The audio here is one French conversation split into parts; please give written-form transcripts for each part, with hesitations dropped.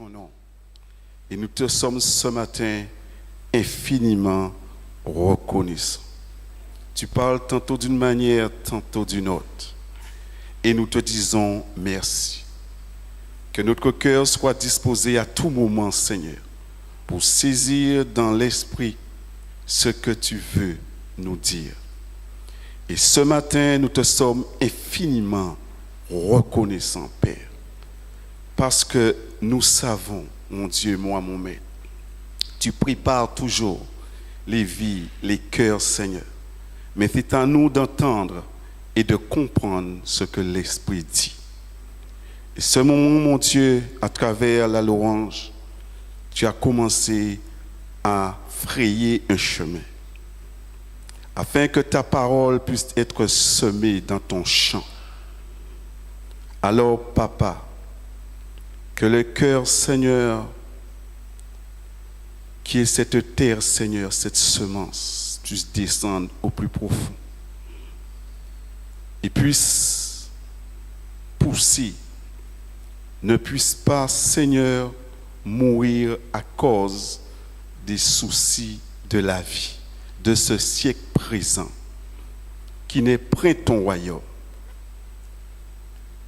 ton nom. Et nous te sommes ce matin infiniment reconnaissants. Tu parles tantôt d'une manière, tantôt d'une autre. Et nous te disons merci. Que notre cœur soit disposé à tout moment, Seigneur, pour saisir dans l'esprit ce que tu veux nous dire. Et ce matin, nous te sommes infiniment reconnaissants, Père, parce que nous savons, mon Dieu, moi, mon Maître, tu prépares toujours les vies, les cœurs, Seigneur. Mais c'est à nous d'entendre et de comprendre ce que l'Esprit dit. Et ce moment, mon Dieu, à travers la louange, tu as commencé à frayer un chemin, afin que ta parole puisse être semée dans ton champ. Alors, Papa, que le cœur, Seigneur, qui est cette terre, Seigneur, cette semence, puisse descendre au plus profond et puisse pousser, ne puisse pas, Seigneur, mourir à cause des soucis de la vie, de ce siècle présent, qui n'est point ton royaume.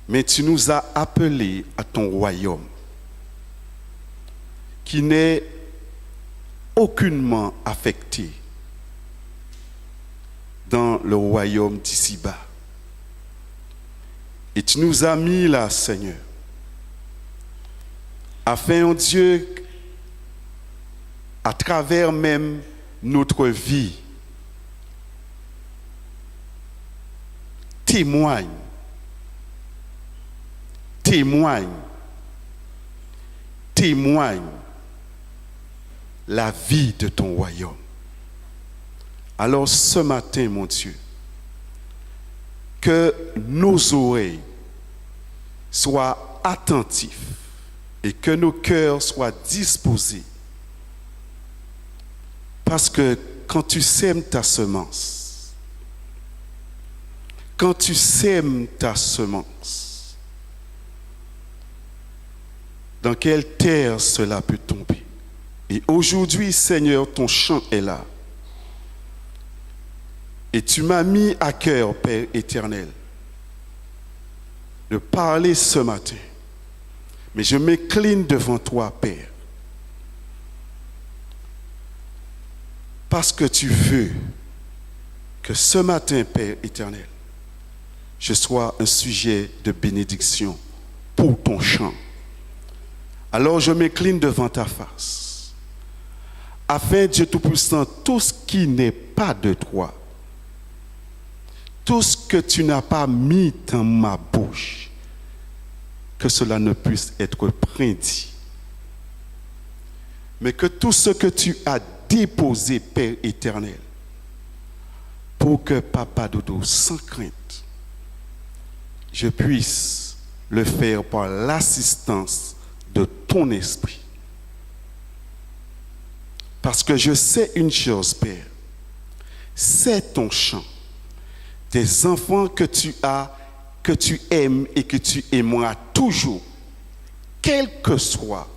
Mais tu nous as appelés à ton royaume, qui n'est aucunement affecté dans le royaume d'ici-bas. Et tu nous as mis là, Seigneur, afin, oh Dieu, à travers même notre vie, témoigne la vie de ton royaume. Alors ce matin, mon Dieu, que nos oreilles soient attentifs et que nos cœurs soient disposés. Parce que quand tu sèmes ta semence, dans quelle terre cela peut tomber? Et aujourd'hui, Seigneur, ton champ est là. Et tu m'as mis à cœur, Père éternel, de parler ce matin. Mais je m'incline devant toi, Père, parce que tu veux que ce matin, Père éternel, je sois un sujet de bénédiction pour ton champ. Alors je m'incline devant ta face, afin, Dieu Tout-Puissant, tout ce qui n'est pas de toi, tout ce que tu n'as pas mis dans ma bouche, que cela ne puisse être prédit. Mais que tout ce que tu as déposé, Père éternel, pour que Papa Dodo, sans crainte, je puisse le faire par l'assistance de ton esprit. Parce que je sais une chose, Père, c'est ton champ. Des enfants que tu as, que tu aimes et que tu aimeras toujours, quelle que soit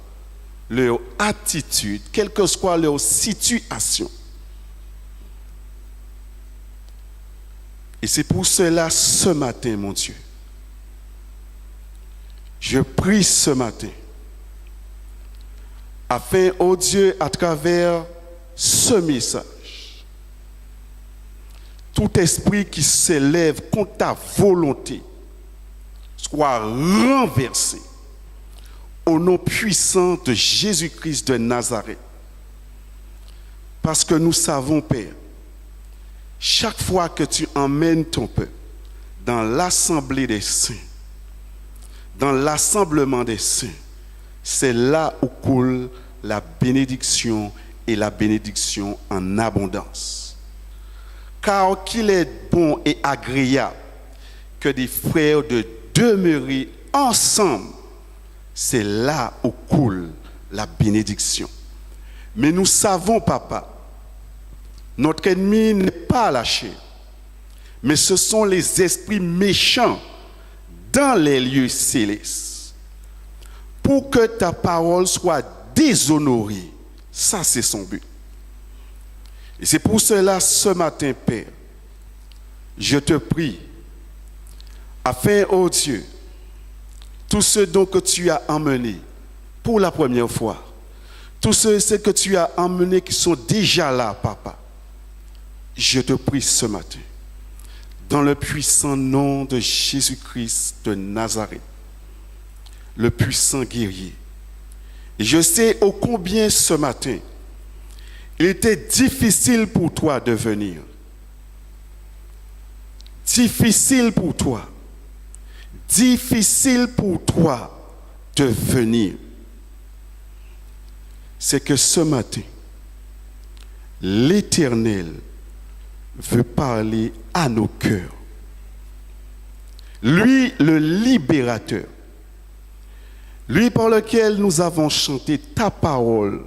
leur attitude, quelle que soit leur situation. Et c'est pour cela, ce matin, mon Dieu, je prie ce matin, afin, ô Dieu, à travers ce message, tout esprit qui s'élève contre ta volonté soit renversé au nom puissant de Jésus-Christ de Nazareth. Parce que nous savons, Père, chaque fois que tu emmènes ton peuple dans l'assemblée des saints, dans l'assemblement des saints, c'est là où coule la bénédiction et la bénédiction en abondance. Car qu'il est bon et agréable que des frères de demeurer ensemble, c'est là où coule la bénédiction. Mais nous savons, Papa, notre ennemi n'est pas la chair, mais ce sont les esprits méchants dans les lieux célestes. pour que ta parole soit déshonorée. Ça, c'est son but. Et c'est pour cela, ce matin, Père, je te prie, afin, ô Dieu, tous ceux dont que tu as emmenés pour la première fois, tous ceux que tu as emmenés qui sont déjà là, Papa, je te prie ce matin, dans le puissant nom de Jésus-Christ de Nazareth, le puissant guerrier. Et je sais ô combien ce matin, il était difficile pour toi de venir. Difficile pour toi. Difficile pour toi de venir. C'est que ce matin, l'Éternel veut parler à nos cœurs. Lui, le libérateur, lui par lequel nous avons chanté ta parole,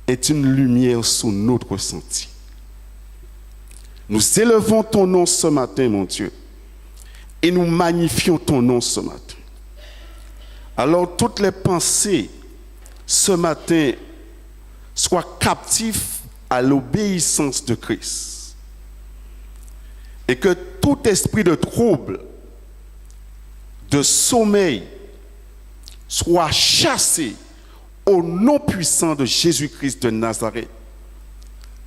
est une lumière sur notre sentier. Nous élevons ton nom ce matin, mon Dieu, et nous magnifions ton nom ce matin. Alors toutes les pensées ce matin soient captives à l'obéissance de Christ. Et que tout esprit de trouble, de sommeil, soit chassé au nom puissant de Jésus-Christ de Nazareth.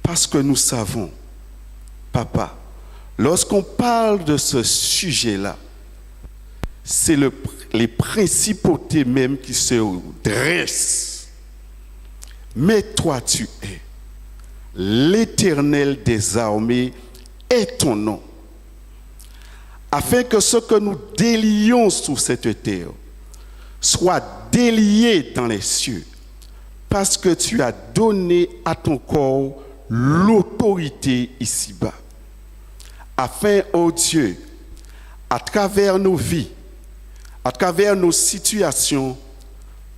Parce que nous savons, Papa, lorsqu'on parle de ce sujet-là, c'est les principautés même qui se dressent. Mais toi, tu es l'Éternel des armées est ton nom. Afin que ce que nous délions sur cette terre soit délié dans les cieux, parce que tu as donné à ton corps l'autorité ici-bas. Afin, ô Dieu, à travers nos vies, à travers nos situations,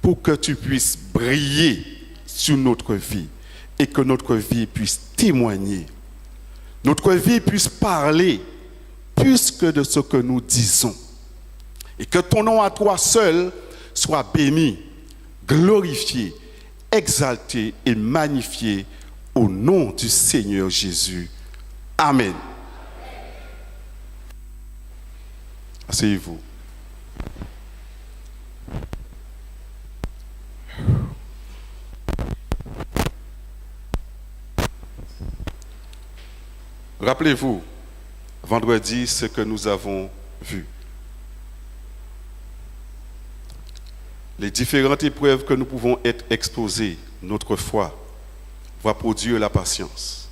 pour que tu puisses briller sur notre vie et que notre vie puisse témoigner. Notre vie puisse parler plus que de ce que nous disons. Et que ton nom à toi seul soit béni, glorifié, exalté et magnifié au nom du Seigneur Jésus. Amen. Asseyez-vous. Rappelez-vous, vendredi, ce que nous avons vu. Les différentes épreuves que nous pouvons être exposés, notre foi va produire la patience.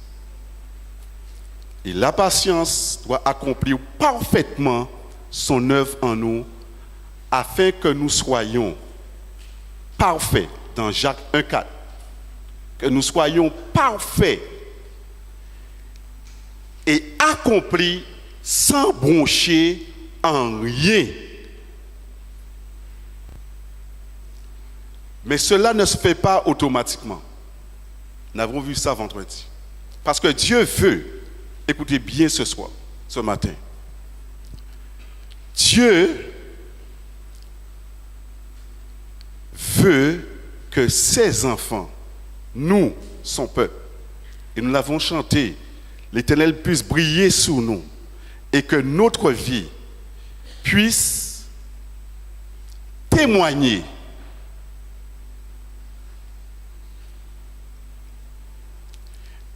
Et la patience doit accomplir parfaitement son œuvre en nous afin que nous soyons parfaits dans Jacques 1,4. Que nous soyons parfaits et accomplis sans broncher en rien. Mais cela ne se fait pas automatiquement. Nous avons vu ça vendredi. Parce que Dieu veut, écoutez bien ce soir, ce matin, Dieu veut que ses enfants, nous, son peuple, et nous l'avons chanté, l'Éternel puisse briller sur nous et que notre vie puisse témoigner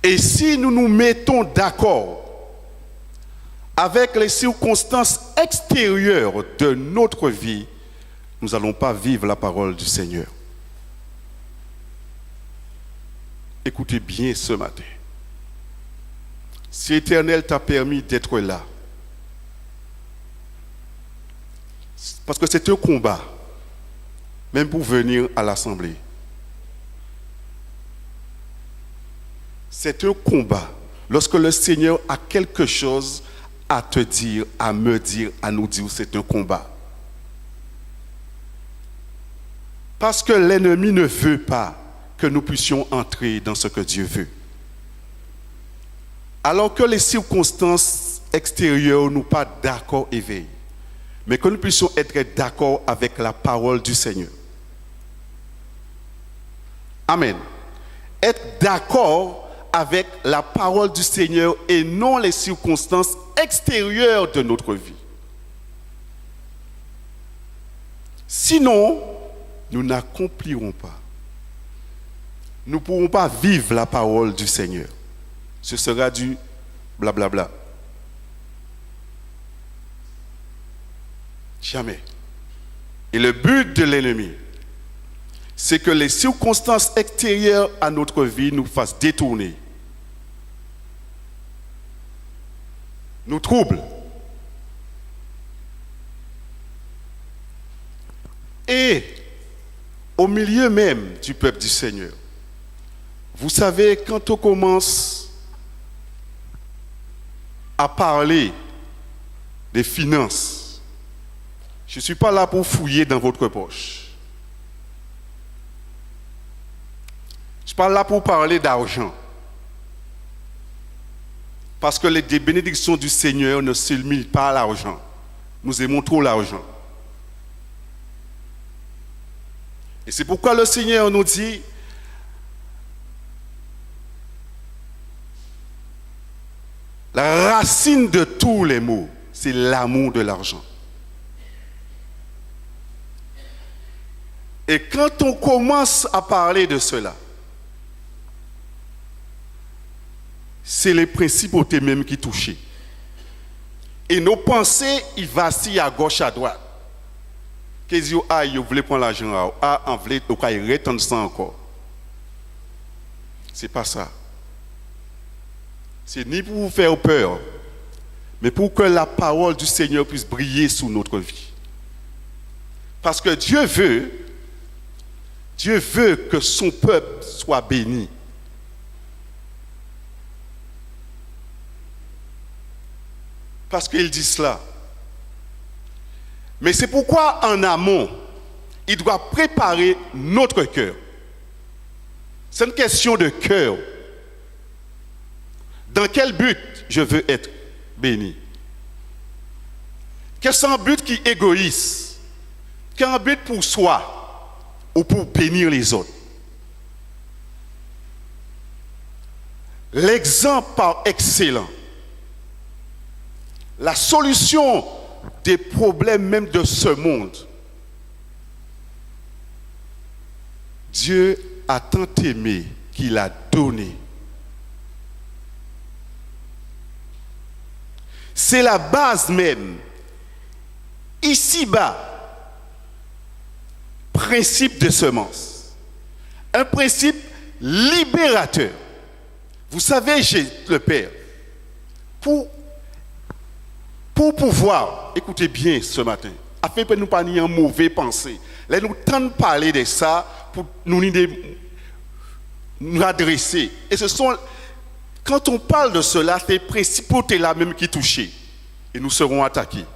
et si nous nous mettons d'accord avec les circonstances extérieures de notre vie, nous n'allons pas vivre la parole du Seigneur. Écoutez bien ce matin. Si l'Éternel t'a permis d'être là, parce que c'est un combat, même pour venir à l'Assemblée. C'est un combat. Lorsque le Seigneur a quelque chose à te dire, à me dire, à nous dire, c'est un combat. Parce que l'ennemi ne veut pas que nous puissions entrer dans ce que Dieu veut. Alors que les circonstances extérieures nous pas d'accord éveillent, mais que nous puissions être d'accord avec la parole du Seigneur. Amen. Être d'accord avec la parole du Seigneur et non les circonstances extérieures de notre vie. Sinon, nous n'accomplirons pas. Nous ne pourrons pas vivre la parole du Seigneur. Ce sera du blablabla. Jamais. Et le but de l'ennemi, c'est que les circonstances extérieures à notre vie nous fassent détourner, nous troublent. Et au milieu même du peuple du Seigneur, vous savez, quand on commence à parler des finances, je ne suis pas là pour fouiller dans votre poche. Je suis pas là pour parler d'argent. Parce que les bénédictions du Seigneur ne se limitent pas à l'argent. Nous aimons trop l'argent. Et c'est pourquoi le Seigneur nous dit, la racine de tous les maux, c'est l'amour de l'argent. Et quand on commence à parler de cela, c'est les principautés même qui touchent. Et nos pensées, ils vacillent à gauche, à droite. Qu'est-ce que vous voulez prendre l'argent? En voulez retendre ça encore. C'est pas ça. C'est ni pour vous faire peur, mais pour que la parole du Seigneur puisse briller sur notre vie. Parce que Dieu veut que son peuple soit béni. Parce qu'il dit cela. Mais c'est pourquoi en amont, il doit préparer notre cœur. C'est une question de cœur. Dans quel but je veux être béni? Qu'est-ce qu'un but qui est égoïste? Qu'un but pour soi ou pour bénir les autres? L'exemple par excellence, la solution des problèmes même de ce monde. Dieu a tant aimé qu'il a donné. C'est la base même. Ici-bas, principe de semence. Un principe libérateur. Vous savez, j'ai le Père. Pour pouvoir, écoutez bien ce matin, afin que nous ne pas ni en mauvais pensée. Là, nous tentons de parler de ça pour nous adresser. Et ce sont, quand on parle de cela, c'est les principautés là même qui touchent. Et nous serons attaqués.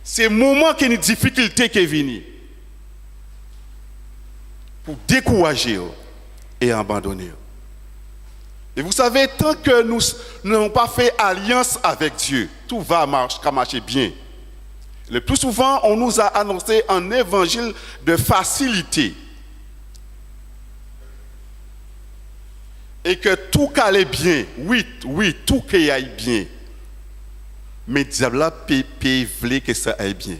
C'est le moment qu'il y a une difficulté qui est venue pour décourager et abandonner. Et vous savez, tant que nous n'avons pas fait alliance avec Dieu, tout va marcher bien. Le plus souvent, on nous a annoncé un évangile de facilité. Et que tout allait bien. Oui, tout aille bien. Mais diable peut que ça aille bien.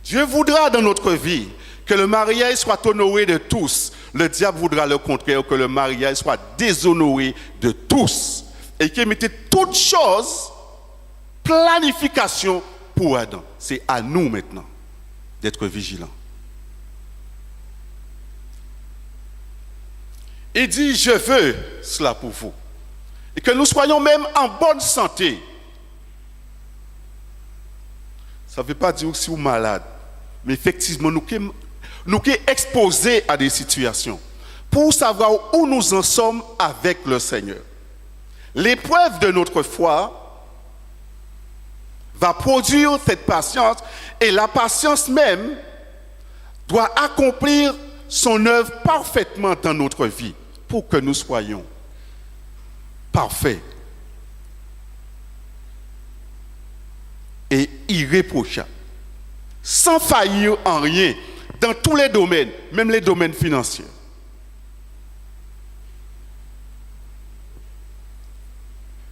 Dieu voudra dans notre vie que le mariage soit honoré de tous. Le diable voudra le contraire, que le mariage soit déshonoré de tous. Et qu'il mette toutes choses, planification pour Adam. C'est à nous maintenant d'être vigilants. Il dit, je veux cela pour vous. Et que nous soyons même en bonne santé. Ça ne veut pas dire que si vous êtes malade. Mais effectivement, nous sommes exposés à des situations. Pour savoir où nous en sommes avec le Seigneur. L'épreuve de notre foi va produire cette patience. Et la patience même doit accomplir son œuvre parfaitement dans notre vie. Pour que nous soyons parfaits et irréprochables, sans faillir en rien. dans tous les domaines, même les domaines financiers.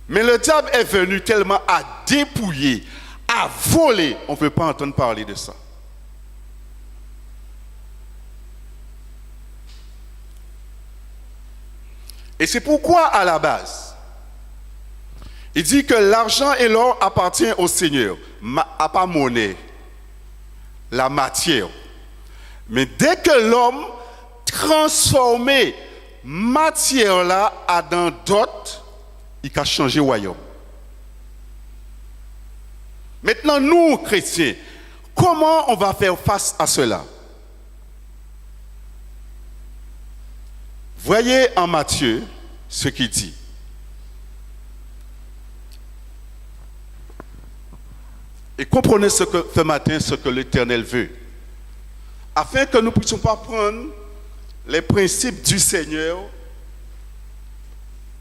Mais le diable est venu tellement à dépouiller, à voler, on ne veut pas entendre parler de ça. Et c'est pourquoi, à la base, il dit que l'argent et l'or appartiennent au Seigneur, à pas monnaie, la matière. Mais dès que l'homme transformé matière là à dans d'autres, il a changé royaume. Maintenant, nous, chrétiens, comment on va faire face à cela? Voyez en Matthieu ce qu'il dit. Et comprenez ce matin ce que l'Éternel veut. Afin que nous ne puissions pas prendre les principes du Seigneur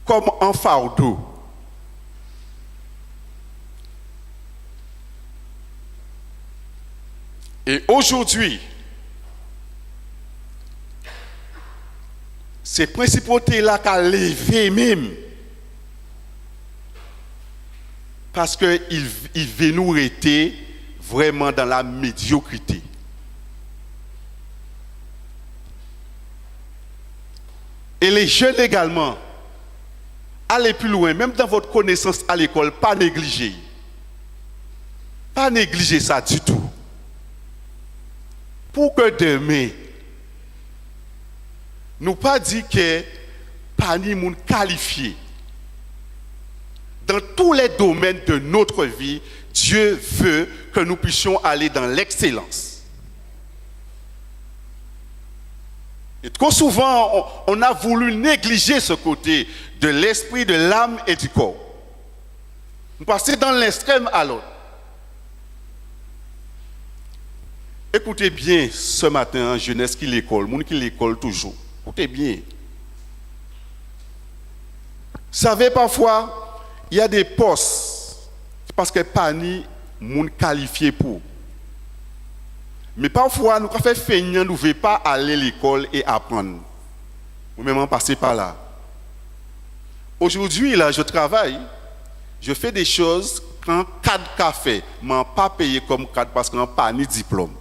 comme un fardeau. Et aujourd'hui, ces principautés-là qu'a levé même, parce qu'ils veulent nous rester vraiment dans la médiocrité. Et les jeunes également, allez plus loin, même dans votre connaissance à l'école, pas négliger. Pas négliger ça du tout. Pour que demain, nous pas dire que pas ni monde qualifié. Dans tous les domaines de notre vie, Dieu veut que nous puissions aller dans l'excellence. Et trop souvent, on a voulu négliger ce côté de l'esprit, de l'âme et du corps. Nous passons dans l'extrême à l'autre. Écoutez bien ce matin, jeunesse qui l'école, monde qui l'école toujours. Écoutez bien. Vous savez, parfois, il y a des postes parce que pas ni monde qualifié pour. Mais parfois, nous faisons feignant, nous ne voulons pas aller à l'école et apprendre. Ou même passer par là. Aujourd'hui, là, je travaille, je fais des choses quand 4 cafés, je ne pas payé comme 4 parce que je n'ai pas ni diplôme.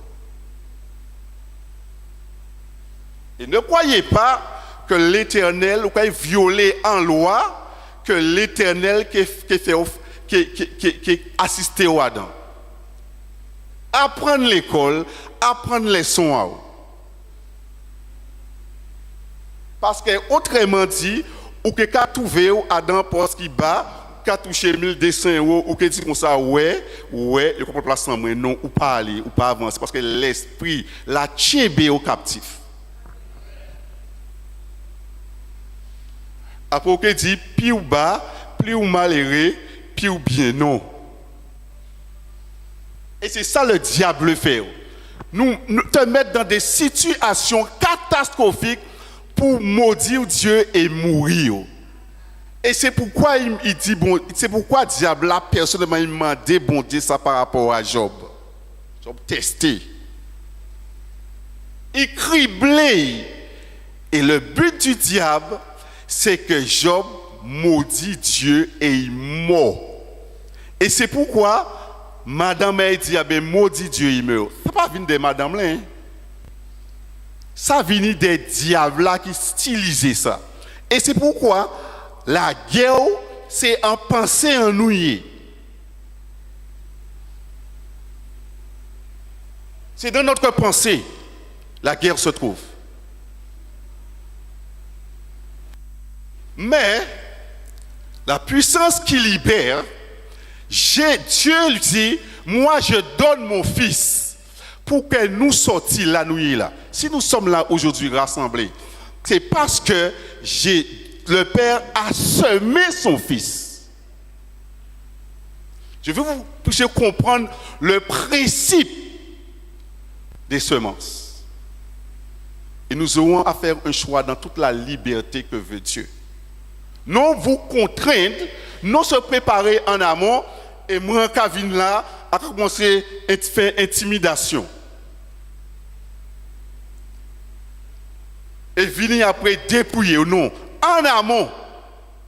Et ne croyez pas que l'Éternel, ou qu'il violé en loi, que l'Éternel qui assisté au Adam. Apprendre l'école, apprendre les sons à eux. Parce que, autrement dit, ou que qu'a trouvé Adam poste qui bat, qu'a touché 1200 euros, ou que dit comme ça, ouais, il comprend place sans moi, non, ou pas aller, ou pas avancer, parce que l'esprit l'a tchébé au captif. Après, on dit, plus ou bas, plus ou malheureux, plus ou bien non. Et c'est ça le diable fait. Nous te mettre dans des situations catastrophiques pour maudire Dieu et mourir. Et c'est pourquoi il dit, bon, c'est pourquoi le diable a personnellement demandé bon Dieu ça par rapport à Job. Job testé. Il criblé. Et le but du diable, c'est que Job maudit Dieu et il meurt. Et c'est pourquoi Madame a dit, maudit Dieu, il meurt. Ça pas venir des madame là. Hein? Ça vient des diables là qui stylisent ça. Et c'est pourquoi la guerre, c'est en pensée ennuyée. C'est dans notre pensée, la guerre se trouve. Mais, la puissance qui libère, Dieu lui dit, moi je donne mon fils pour que nous sortions la nuit là. Si nous sommes là aujourd'hui rassemblés, c'est parce que le Père a semé son fils. Je veux que vous puissiez comprendre le principe des semences. Et nous aurons à faire un choix dans toute la liberté que veut Dieu. Non vous contraindre, non se préparer en amont, et moi, Kavin là, a commencé à faire intimidation. et venir après dépouiller ou non, en amont,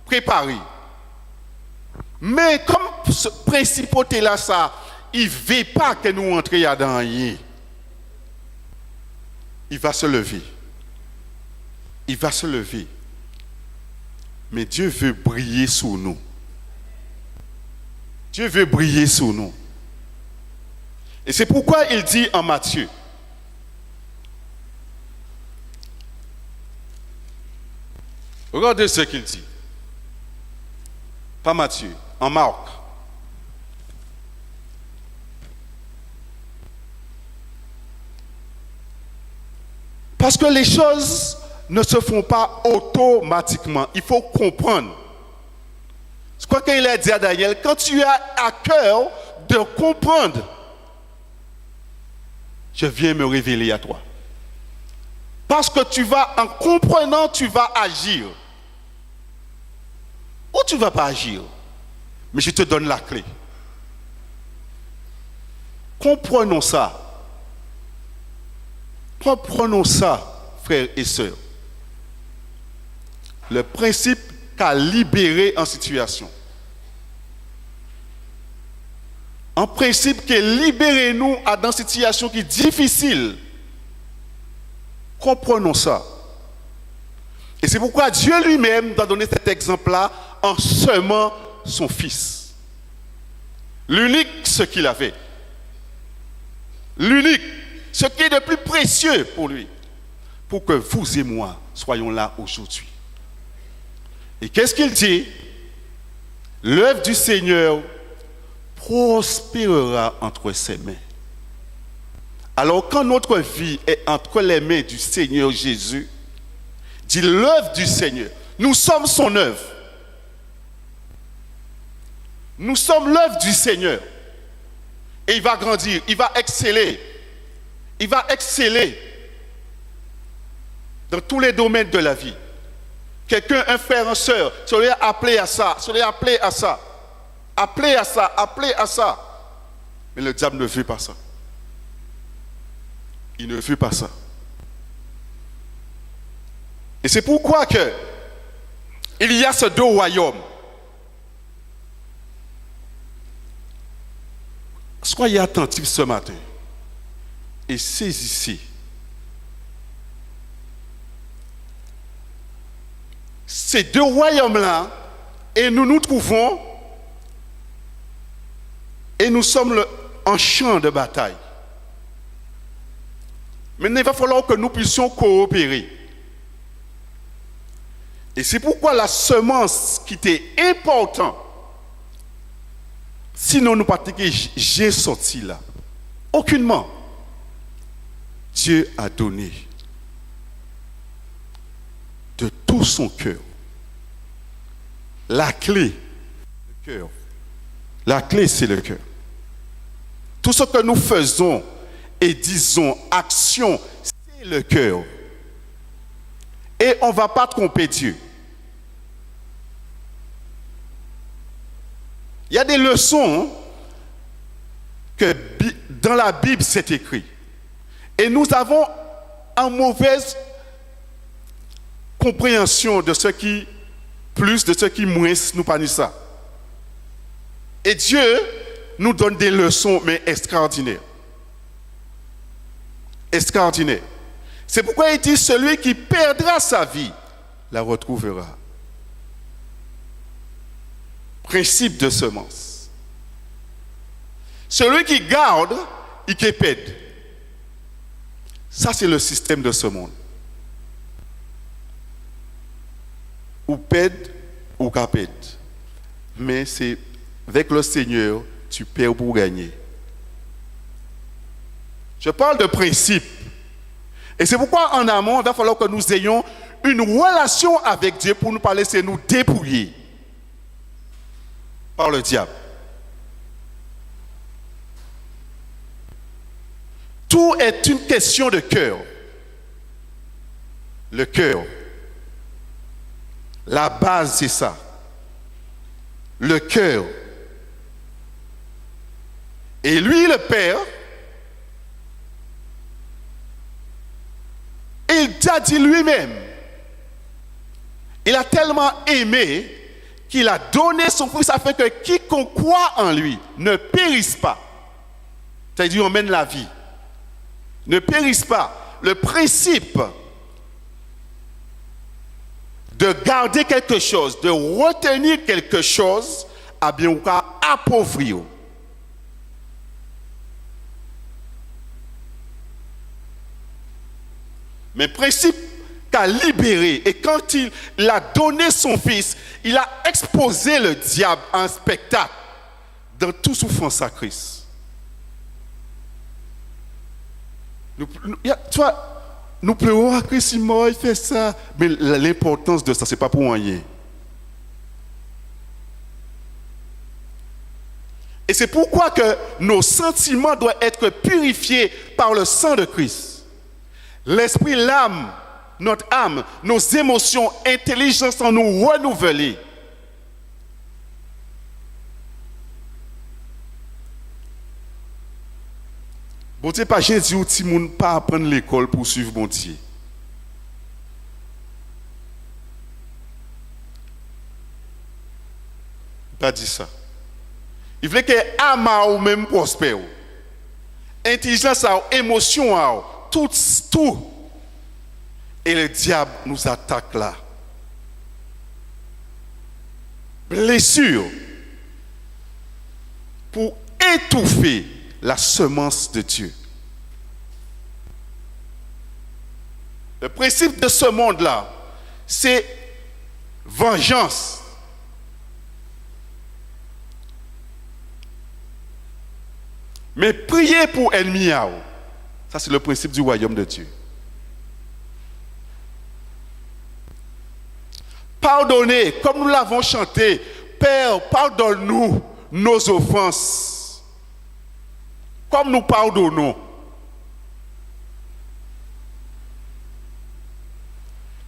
préparer. Mais comme ce principauté là, ça, il ne veut pas que nous entrions dans rien. Il va se lever. Il va se lever. Mais Dieu veut briller sur nous. Dieu veut briller sur nous. Et c'est pourquoi il dit en Matthieu, regardez ce qu'il dit. Pas Matthieu, en Marc. Parce que les choses ne se font pas automatiquement. Il faut comprendre. C'est quoi qu'il a dit à Daniel, quand tu as à cœur de comprendre, je viens me révéler à toi. Parce que tu vas, en comprenant, tu vas agir. Ou tu ne vas pas agir. Mais je te donne la clé. Comprenons ça. Comprenons ça, frères et sœurs. Le principe qu'a libéré en situation. Un principe qui libère nous dans une situation qui est difficile. Comprenons ça. Et c'est pourquoi Dieu lui-même a donné cet exemple-là en semant son fils. L'unique ce qu'il avait. L'unique, ce qui est de plus précieux pour lui. Pour que vous et moi soyons là aujourd'hui. Et qu'est-ce qu'il dit? L'œuvre du Seigneur prospérera entre ses mains. Alors quand notre vie est entre les mains du Seigneur Jésus, dit l'œuvre du Seigneur, nous sommes son œuvre. Nous sommes l'œuvre du Seigneur. Et il va grandir, il va exceller. Il va exceller dans tous les domaines de la vie. Quelqu'un, un frère, une soeur, serait appelé à ça, serait appelé à ça. Appelé à ça, appelé à ça. Mais le diable ne veut pas ça. Il ne veut pas ça. Et c'est pourquoi que il y a ces deux royaumes. Soyez attentifs ce matin et saisissez ces deux royaumes-là, et nous nous trouvons et nous sommes en champ de bataille. Maintenant, il va falloir que nous puissions coopérer. Et c'est pourquoi la semence qui était importante, sinon nous pratiquons, j'ai sorti là. Aucunement. Dieu a donné de tout son cœur. La clé, le cœur. La clé, c'est le cœur. Tout ce que nous faisons et disons, action, c'est le cœur. Et on ne va pas tromper Dieu. Il y a des leçons que dans la Bible c'est écrit. Et nous avons une mauvaise compréhension de ce qui plus, de ce qui moins, nous pas dit ça. Et Dieu nous donne des leçons, mais extraordinaires. Extraordinaires. C'est pourquoi il dit, celui qui perdra sa vie, la retrouvera. Principe de semence. Celui qui garde, il qui perd. Ça, c'est le système de ce monde. Ou perd, ou qu'à perd. Mais c'est avec le Seigneur, tu perds pour gagner. Je parle de principe. Et c'est pourquoi en amont, il va falloir que nous ayons une relation avec Dieu pour ne pas laisser nous dépouiller par le diable. Tout est une question de cœur. Le cœur. La base, c'est ça. Le cœur. Et lui, le Père, il a dit lui-même, il a tellement aimé qu'il a donné son Fils afin que quiconque croit en lui ne périsse pas. C'est-à-dire, on mène la vie. Ne périsse pas. Le principe de garder quelque chose, de retenir quelque chose, a bien ou qu'à appauvrir. Mais principe qu'a libéré, et quand il a donné son Fils, il a exposé le diable en spectacle dans toute souffrance à Christ. Nous pleurons à Christ, il mort, il fait ça. Mais l'importance de ça, ce n'est pas pour rien. Et c'est pourquoi que nos sentiments doivent être purifiés par le sang de Christ. L'esprit, l'âme, notre âme, nos émotions, intelligence en nous renouveler. Bon Dieu, pas Jésus ou Timoun pas apprendre l'école pour suivre bon Dieu. Pas dit ça. Il voulait que âme ou même prospère. Intelligence, émotion, tout. Et le diable nous attaque là. Blessure pour étouffer la semence de Dieu. Le principe de ce monde-là, c'est vengeance. Mais prier pour ennemis, ça c'est le principe du royaume de Dieu. Pardonnez, comme nous l'avons chanté, Père, pardonne-nous nos offenses, comme nous pardonnons.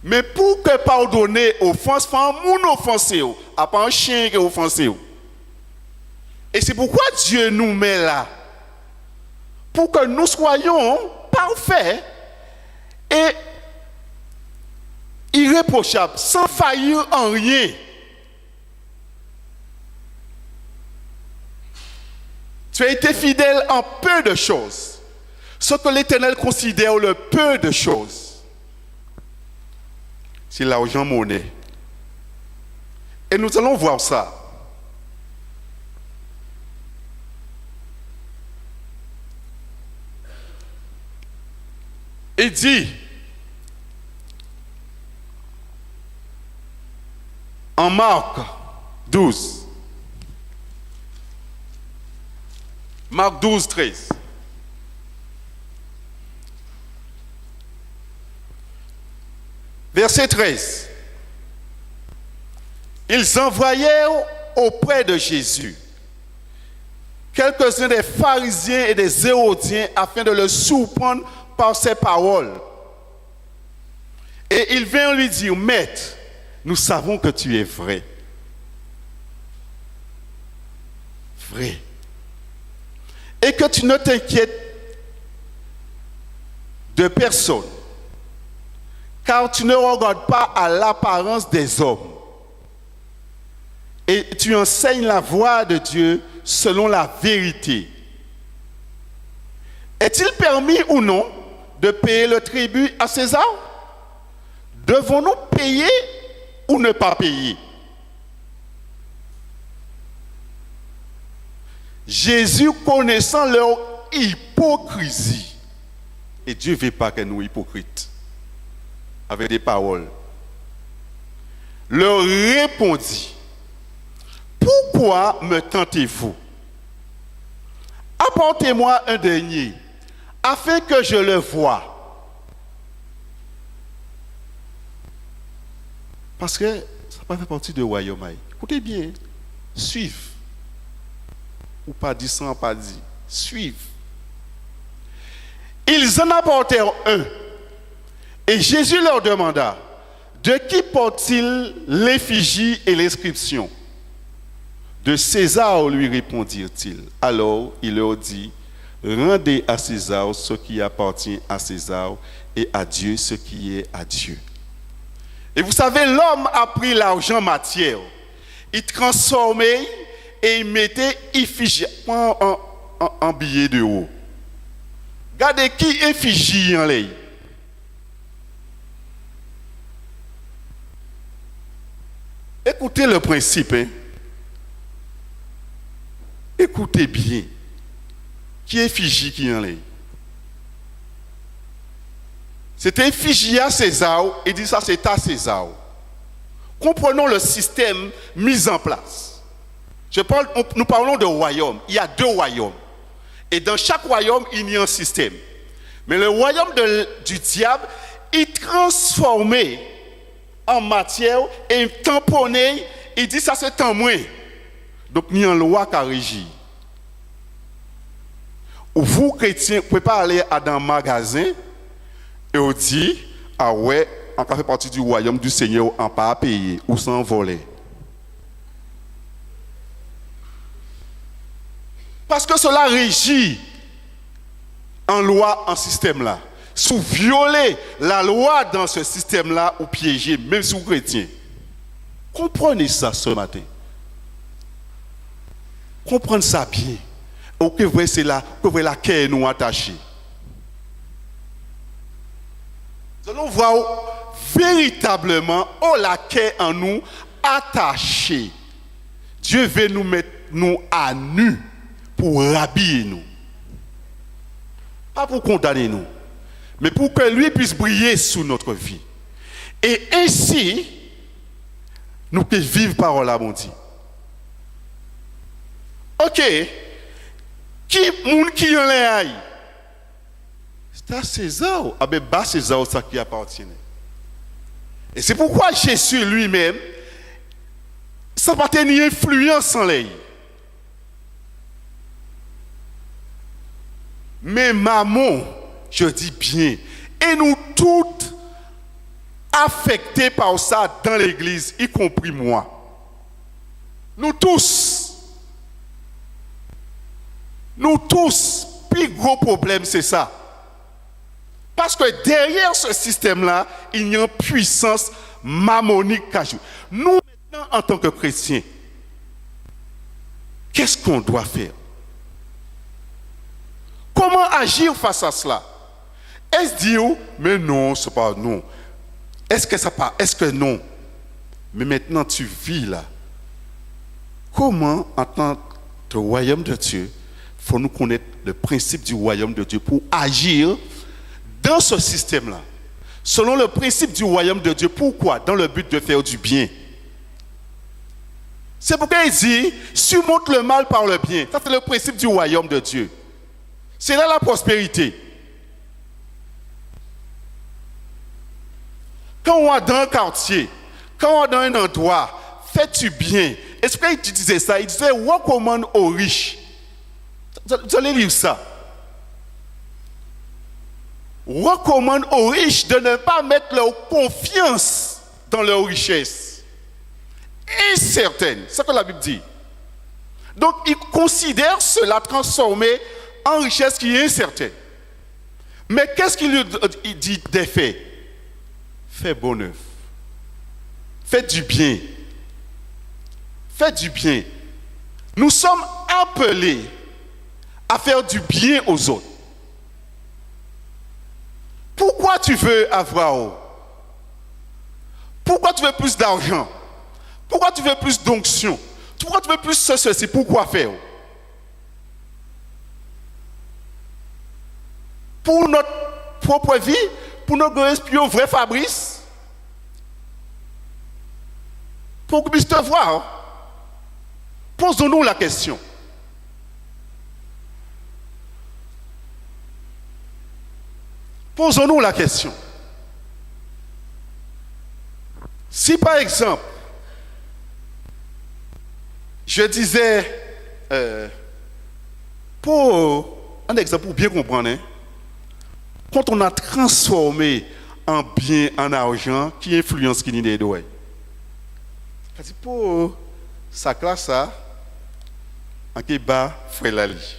Mais pour que pardonner offense, il faut un monde offensé, pas un chien qui est offensé. Et c'est pourquoi Dieu nous met là, pour que nous soyons parfaits et irréprochables, sans faillir en rien. Tu as été fidèle en peu de choses. Ce que l'Éternel considère le peu de choses, c'est l'argent monnaie. Et nous allons voir ça. Il dit, en Marc 12, Marc 12, 13. Verset 13. Ils envoyèrent auprès de Jésus quelques-uns des pharisiens et des hérodiens afin de le surprendre par ses paroles. Et ils vinrent lui dire, Maître, nous savons que tu es vrai. Vrai. Et que tu ne t'inquiètes de personne, car tu ne regardes pas à l'apparence des hommes. Et tu enseignes la voie de Dieu selon la vérité. Est-il permis ou non de payer le tribut à César? Devons-nous payer ou ne pas payer? Jésus, connaissant leur hypocrisie, et Dieu ne veut pas que nous hypocrites, avec des paroles, leur répondit, pourquoi me tentez-vous? Apportez-moi un denier, afin que je le voie. Parce que ça ne fait pas partie du royaume. Écoutez bien, suivez. Ou pas dit sans pas dit. Suivez. Ils en apportèrent un. Et Jésus leur demanda, de qui portent-ils l'effigie et l'inscription? De César, lui répondirent-ils. Alors il leur dit, Rendez à César ce qui appartient à César et à Dieu ce qui est à Dieu. Et vous savez, l'homme a pris l'argent matière, il transformait et il mettait effigie en billet d'euros. Regardez qui effigie en l'air. Écoutez le principe. Hein? Écoutez bien. Qui effigie qui en l'air? C'était effigie à César, et dit ça c'est à César. Comprenons le système mis en place. Nous parlons de royaume. Il y a 2 royaumes. Et dans chaque royaume, il y a un système. Mais le royaume du diable, il transformait en matière et il tamponnait. Il dit ça c'est en moins. Donc il y a une loi qui régit. Vous, chrétiens, vous ne pouvez pas aller dans un magasin et vous dire, ah ouais, on fait partie du royaume du Seigneur, on pas à payer ou sans voler. Parce que cela régit en loi, en système là. Si vous violez la loi dans ce système là, ou piégez, même si vous êtes chrétien. Comprenez ça ce matin. Comprenez ça bien. Ok, vous voyez, c'est là que vous voyez laquelle nous attachés. Nous allons voir véritablement laquelle en nous attachés. Dieu veut nous mettre nous à nu pour rhabiller nous. Pas pour condamner nous, mais pour que lui puisse briller sous notre vie. Et ainsi, nous puissions vivre par la bonté. Ok. Qui en l'air? C'est à César. Ah ben, bas César, ça qui appartient. Et c'est pourquoi Jésus lui-même, ça n'a pas ni influence en l'air. Mais maman, je dis bien, et nous toutes affectés par ça dans l'église, y compris moi. Nous tous, plus gros problème c'est ça. Parce que derrière ce système-là, il y a une puissance mammonique qui joue. Nous, maintenant, en tant que chrétiens, qu'est-ce qu'on doit faire? Comment agir face à cela? Est-ce dire, mais non, c'est pas non. Est-ce que non? Mais maintenant, tu vis là. Comment, en tant que royaume de Dieu, il faut nous connaître le principe du royaume de Dieu pour agir dans ce système-là. Selon le principe du royaume de Dieu, pourquoi? Dans le but de faire du bien. C'est pourquoi il dit, surmonte le mal par le bien. Ça, c'est le principe du royaume de Dieu. C'est là la prospérité. Quand on est dans un quartier, quand on est dans un endroit, fais-tu bien. Est-ce qu'il disait ça? Il disait, recommande aux riches. Vous allez lire ça. Recommande aux riches de ne pas mettre leur confiance dans leur richesse. Incertaine. C'est ce que la Bible dit. Donc, il considère cela transformé en richesse qui est incertaine. Mais qu'est-ce qu'il lui dit des faits? Fais bon œuvre. Fais du bien. Fais du bien. Nous sommes appelés à faire du bien aux autres. Pourquoi tu veux avoir? Pourquoi tu veux plus d'argent? Pourquoi tu veux plus d'onction? Pourquoi tu veux plus ceci? Pourquoi faire? Pour notre propre vie? Pour notre espion vrai Fabrice? Pour qu'on puisse te voir? Posons-nous la question. Posons-nous la question. Si par exemple, je disais, pour un exemple pour bien comprendre, hein, quand on a transformé un bien en argent, qui influence qui n'y est doué. C'est pour sa classe, ça, en qui bat frère Lali.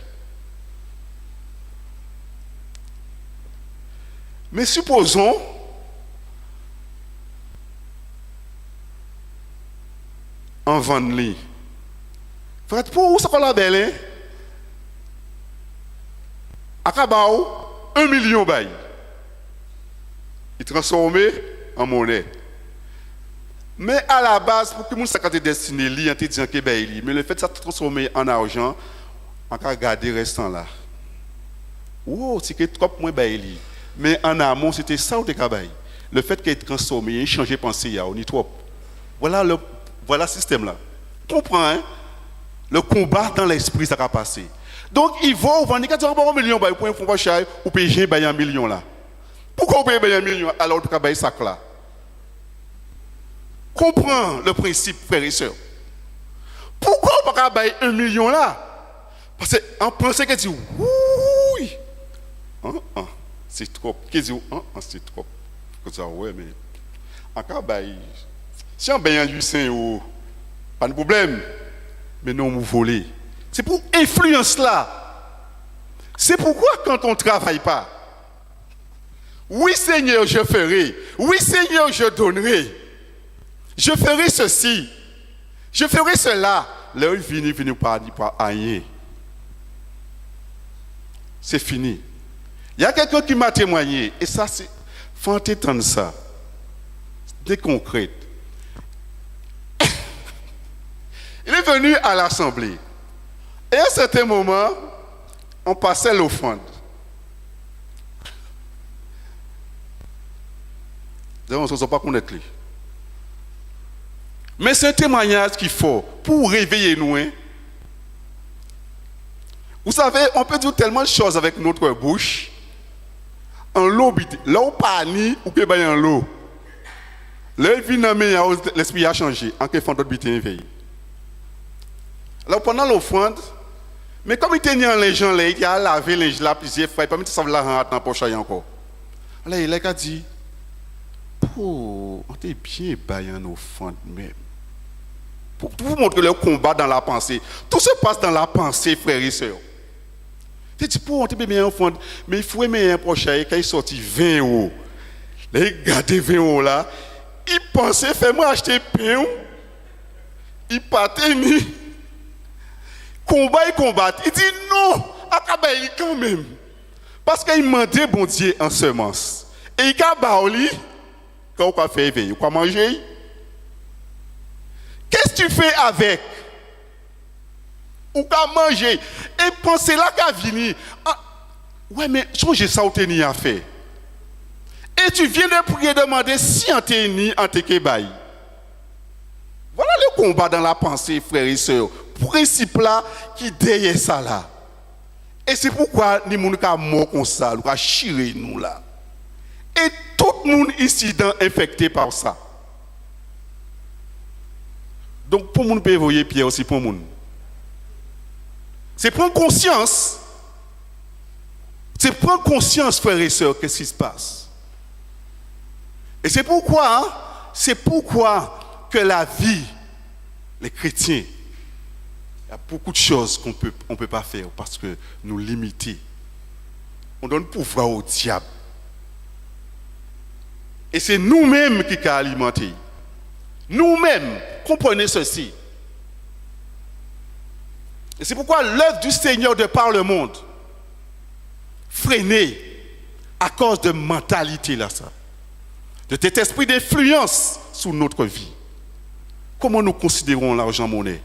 Mais supposons, en vendre-li. Frère, pour où ça qu'on la belle, hein? À Kabao, 1 million bail. Il transformé en monnaie. Mais à la base, pour que les gens soient destinés, ils ont dit que bail. Mais le fait de ça transformer en argent, on peut garder restant là. Oh, c'est que trop moins bail. Mais en amont, c'était ça ou des cabaye. Le fait qu'il est transformé, il change de pensée, on y trop. Voilà le système là. Comprends, hein? Le combat dans l'esprit, ça va passer. Donc, ils vont vendre 1 million pour un fonds d'achat ou payer 1 million là. Pourquoi vous payez 1 million alors que vous avez ça là? Comprends le principe, frères et sœurs. Pourquoi vous ne pouvez pas 1 million là? Parce qu'on pensait que dit oui. C'est trop. Qu'est-ce que c'est trop. Ouais, mais en cas si on paye 800 €, pas de problème. Mais non, vous volez. C'est pour influence là. C'est pourquoi quand on ne travaille pas, oui Seigneur, je ferai. Oui Seigneur, je donnerai. Je ferai ceci. Je ferai cela. Là, il finit par dire pas rien. C'est fini. Il y a quelqu'un qui m'a témoigné. Et ça, c'est... faut entendre ça. Des concrètes. Il est venu à l'assemblée. Et à un certain moment, on passait l'offrande. On ne sait pas connaître lui. Mais c'est un témoignage qu'il faut pour réveiller nous. Hein. Vous savez, on peut dire tellement de choses avec notre bouche. En l'eau, là où pas ni, ou que en l'eau. Là, il vient l'esprit a changé. En quelque sorte, d'autres bités éveillés. Alors pendant l'offrande, mais comme il était les gens là, il a lavé les gens là plusieurs fois, il pas mis ça là dans la poche encore. Là il a dit, on était bien baillant en offrande même. Pour vous montrer le combat dans la pensée. Tout se passe dans la pensée, frères et sœurs. Tu dis, on était bien en offrande, mais il faut aimer un prochain quand il sortit 20 €. Là il gardait 20 € là, il pensait, fais-moi acheter pain. Il partait ni. Combat et combattre. Il dit non, akabaï quand même. Parce qu'il m'a demandé bon Dieu en semence. Et il a baoli quand on fait éveiller, on manger. Qu'est-ce que tu fais avec? Ou qu'à manger. Et pensez là qu'à venir. Ouais, mais change ça ou t'es à faire. Et tu viens de prier demander si on t'es ni en t'es kebaï. Voilà le combat dans la pensée, frères et sœurs. Principe là qui derrière ça là. Et c'est pourquoi nous sommes morts comme ça, nous sommes chirés nous là. Et tout le monde ici est infecté par ça. Donc pour nous voyez Pierre aussi pour nous. C'est prendre conscience. C'est prendre conscience, frères et sœurs, qu'est-ce qui se passe. Et c'est pourquoi que la vie, les chrétiens, il y a beaucoup de choses qu'on ne peut pas faire parce que nous limitons. On donne pouvoir au diable. Et c'est nous-mêmes qui avons alimenté. Nous-mêmes, comprenez ceci. Et c'est pourquoi l'œuvre du Seigneur de par le monde, freinée à cause de mentalité là, ça, de cet esprit d'influence sur notre vie. Comment nous considérons l'argent-monnaie?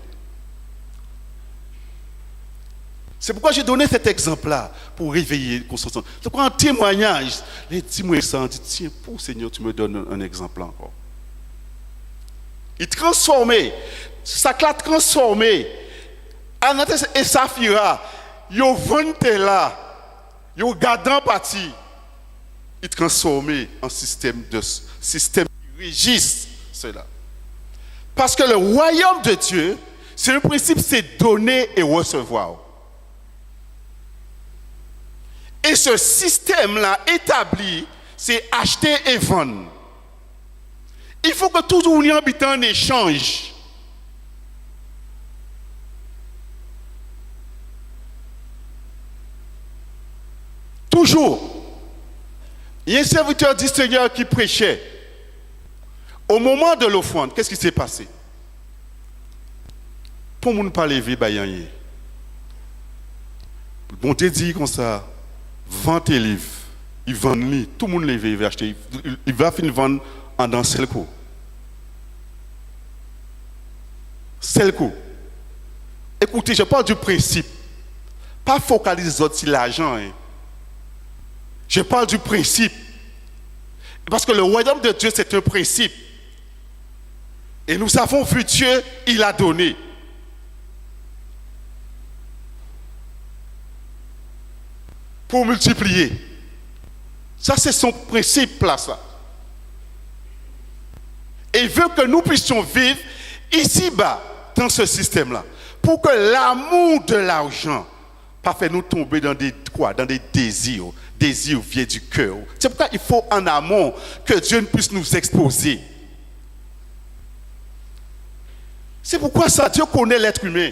C'est pourquoi j'ai donné cet exemple-là, pour réveiller le conscience. C'est pourquoi un témoignage, dis-moi ça, dit, tiens, pour Seigneur, tu me donnes un exemple encore. Il transformé, ça l'a transformé. Anathès et Saphira, ils vendaient là, ils gardent en partie. Il transformé en système qui régisse cela. Parce que le royaume de Dieu, c'est le principe, c'est donner et recevoir. Et ce système-là établi, c'est acheter et vendre. Il faut que toujours on y habite en échange. Toujours. Il y a un serviteur du Seigneur qui prêchait. Au moment de l'offrande, qu'est-ce qui s'est passé? Pour ne pas lever, il bon Dieu dit comme ça, vends tes livres, ils vendent les, tout le monde les veut acheter, il va finir vendre en dans seul coup. Seul coup. Écoutez, je parle du principe. Pas focaliser les autres sur l'argent. Hein. Je parle du principe. Parce que le royaume de Dieu, c'est un principe. Et nous avons vu Dieu, il a donné. Pour multiplier. Ça, c'est son principe, là, ça. Et il veut que nous puissions vivre ici-bas, dans ce système-là. Pour que l'amour de l'argent, pas fait nous tomber dans des désirs viennent du cœur. C'est pourquoi il faut en amont que Dieu puisse nous exposer. C'est pourquoi ça, Dieu connaît l'être humain.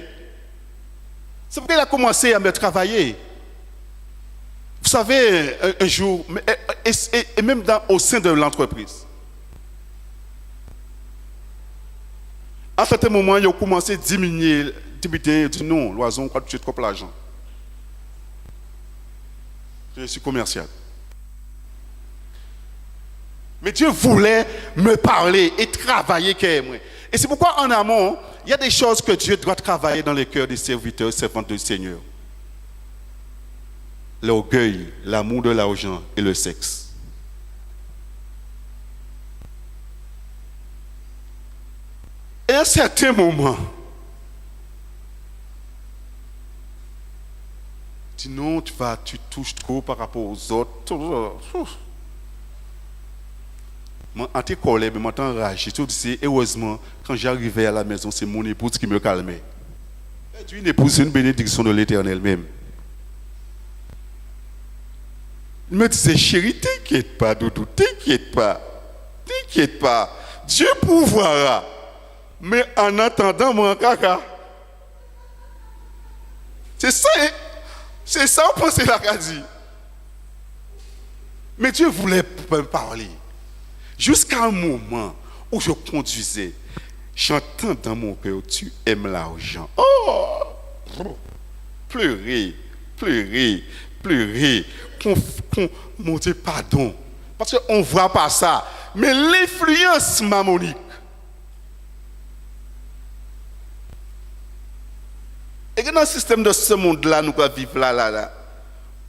C'est pourquoi il a commencé à me travailler. Vous savez, un jour, et même au sein de l'entreprise, à un certain moment, il a commencé à diminuer, dit non, l'oison, quand tu te coupes l'argent. Je suis commercial. Mais Dieu voulait me parler et travailler avec moi. Et c'est pourquoi en amont, il y a des choses que Dieu doit travailler dans les cœurs des serviteurs et servantes du Seigneur. L'orgueil, l'amour de l'argent et le sexe. Et à un certain moment, sinon tu touches trop par rapport aux autres. En tes collègues, je enragé. Tu dis, heureusement, quand j'arrivais à la maison, c'est mon épouse qui me calmait. Et une épouse, c'est une bénédiction de l'Éternel même. Il me disait, chérie, t'inquiète pas, Doudou, t'inquiète pas. Dieu pourvoira. Mais en attendant, mon caca. C'est ça, on pensait l'Acadie. Mais Dieu voulait me parler. Jusqu'à un moment où je conduisais, j'entends dans mon cœur, tu aimes l'argent. Oh! Pleurer. Mon Dieu, pardon. Parce qu'on ne voit pas ça. Mais l'influence mammonique. Et dans le système de ce monde-là, nous vivons là. Le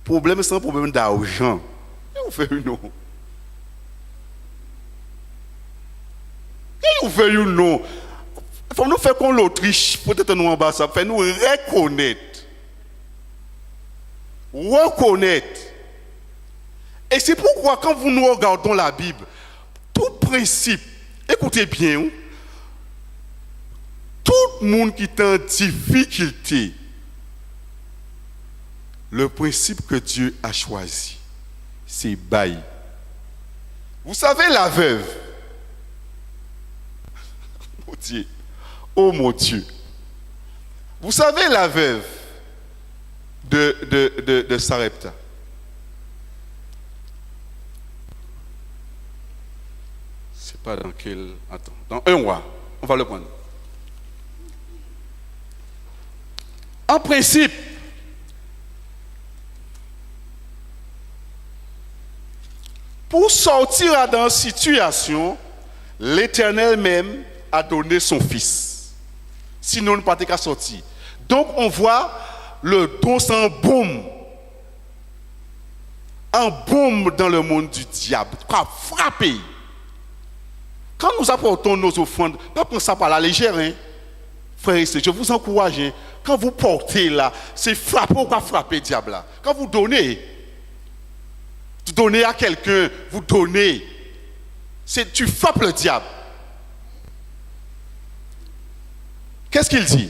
problème, c'est un problème d'argent. Et on fait une non. Il faut nous faire comme l'Autriche, peut-être nous en bas, ça fait nous reconnaître. Et c'est pourquoi quand nous regardons la Bible, tout principe, écoutez bien, tout le monde qui est en difficulté, le principe que Dieu a choisi, c'est bail. Vous savez la veuve, oh mon Dieu. Vous savez la veuve de Sarepta. C'est pas dans quel... Attends, dans 1 roi. On va le prendre. En principe, pour sortir dans une situation, l'Éternel même a donné son fils. Sinon, on ne peut pas sortir. Donc, on voit le don sans bombe. Un bombe dans le monde du diable. Quoi frapper. Quand nous apportons nos offrandes, pas prendre ça par la légère. Hein? Frères et sœurs, je vous encourage. Hein? Quand vous portez là, c'est frapper ou pas frapper le diable là. Quand vous donnez à quelqu'un, vous donnez. Tu frappes le diable. Qu'est-ce qu'il dit?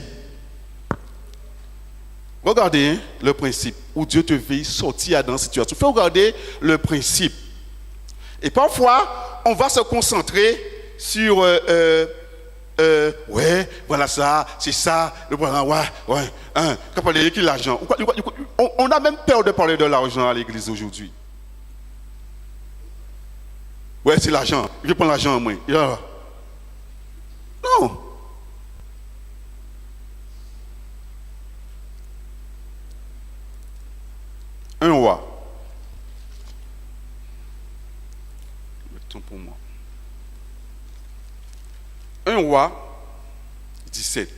Regardez hein, le principe où Dieu te veut sortir dans cette situation. Il faut regarder le principe. Et parfois, on va se concentrer sur ouais, voilà ça, c'est ça, le voilà, ouais, hein, quand on parle de l'argent. On a même peur de parler de l'argent à l'église aujourd'hui. Ouais, c'est l'argent. Je prends l'argent en moi. Non. Un roi. Mettons pour moi. Un roi, 17.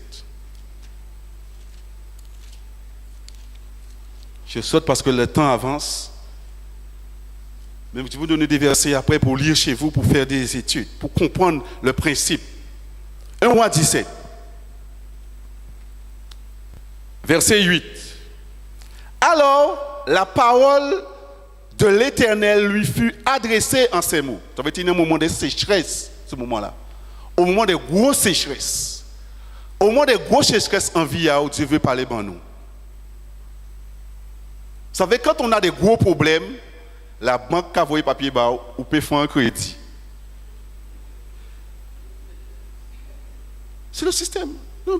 Je saute parce que le temps avance. Mais je vais vous donner des versets après pour lire chez vous, pour faire des études, pour comprendre le principe. 1 roi 17. Verset 8. Alors, la parole de l'Éternel lui fut adressée en ces mots. Ça veut dire un moment de sécheresse, ce moment-là. Au moment de grosses sécheresses. Au moment de grosses sécheresses en vie, Dieu veut parler dans nous. Vous savez, quand on a des gros problèmes, la banque qui a envoyé papier ou peut faire un crédit. C'est le système. Ce n'est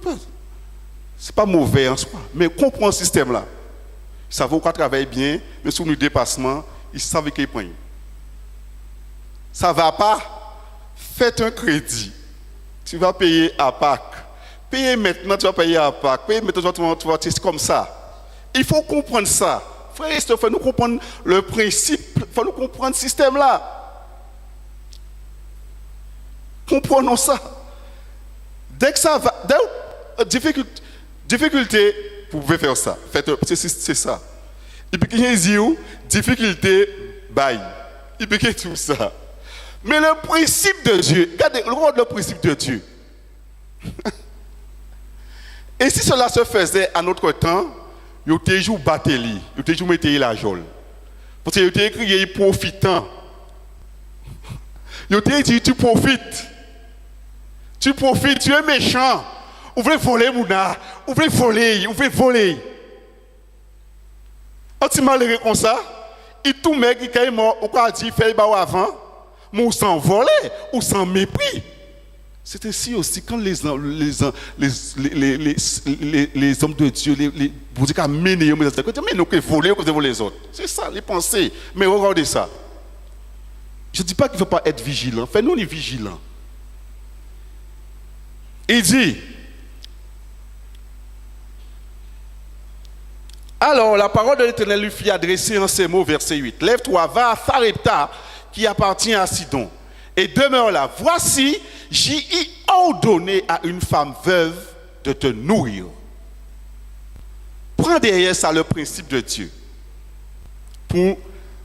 pas mauvais en soi, mais comprends ce système-là. Ils savent qu'on travaille bien, mais sous le dépassement, ils savent qu'ils prennent. Ça ne va pas, faites un crédit. Tu vas payer à Pâques. Payer maintenant, tu vas payer à Pâques. Payer maintenant, tu vas c'est comme ça. Il faut comprendre ça. Frère, il faut nous comprendre le principe, il faut nous comprendre ce système-là. Comprenons ça. Dès que ça va, difficulté, vous pouvez faire ça. C'est ça. Et puis, il y a une difficulté, bye. Il peut y tout ça. Mais le principe de Dieu, regardez le principe de Dieu. Et si cela se faisait à notre temps, il y a toujours bateli, il y a toujours mis la jole. Parce qu'il y a écrit profitant. Il y a dit tu profites. Tu profites, tu es méchant. Vous voulez voler, Mouna. Vous voulez voler, vous voulez voler. Quand tu m'as l'air comme ça, il tout mec qui est mort, ou quoi dit, fait avant, mais ou sans voler, ou sans mépris. C'est ainsi aussi quand les hommes de Dieu, vous dites qu'à mener, mais nous que voler, que voler les autres. C'est ça, les pensées. Mais regardez ça. Je ne dis pas qu'il ne faut pas être vigilant. Fais-nous les vigilants. Il dit, alors la parole de l'Éternel lui fit adresser en ces mots, verset 8. Lève-toi, va à Sarepta, qui appartient à Sidon, et demeure là. Voici, j'ai ordonné à une femme veuve de te nourrir. Prends derrière ça le principe de Dieu.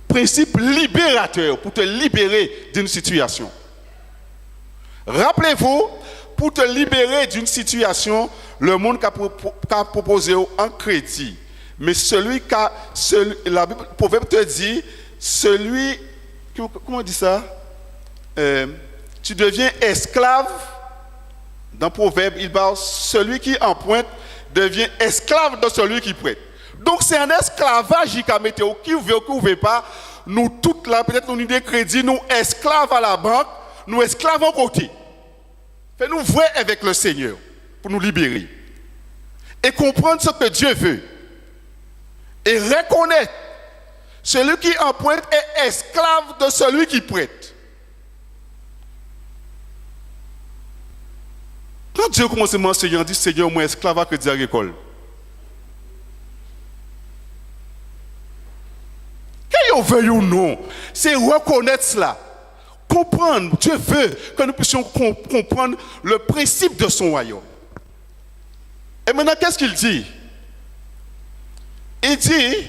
Principe libérateur, pour te libérer d'une situation. Rappelez-vous, pour te libérer d'une situation, le monde a proposé un crédit. Mais la Bible, le proverbe te dit, comment on dit ça? Tu deviens esclave. Dans le proverbe, il parle, celui qui emprunte devient esclave de celui qui prête. Donc c'est un esclavage qui a mis, qui veut ou qui ne veut pas, nous toutes là, peut-être nous avons des crédits, nous esclaves à la banque, nous esclaves en côté. Fais-nous vrai avec le Seigneur pour nous libérer. Et comprendre ce que Dieu veut. Et reconnaître celui qui emprunte est esclave de celui qui prête. Quand Dieu commence à m'enseigner, il dit Seigneur, moi esclave à crédit agricole. Qu'il veuille ou non, c'est reconnaître cela. Comprendre, Dieu veut que nous puissions comprendre le principe de son royaume. Et maintenant, qu'est-ce qu'il dit? Il dit,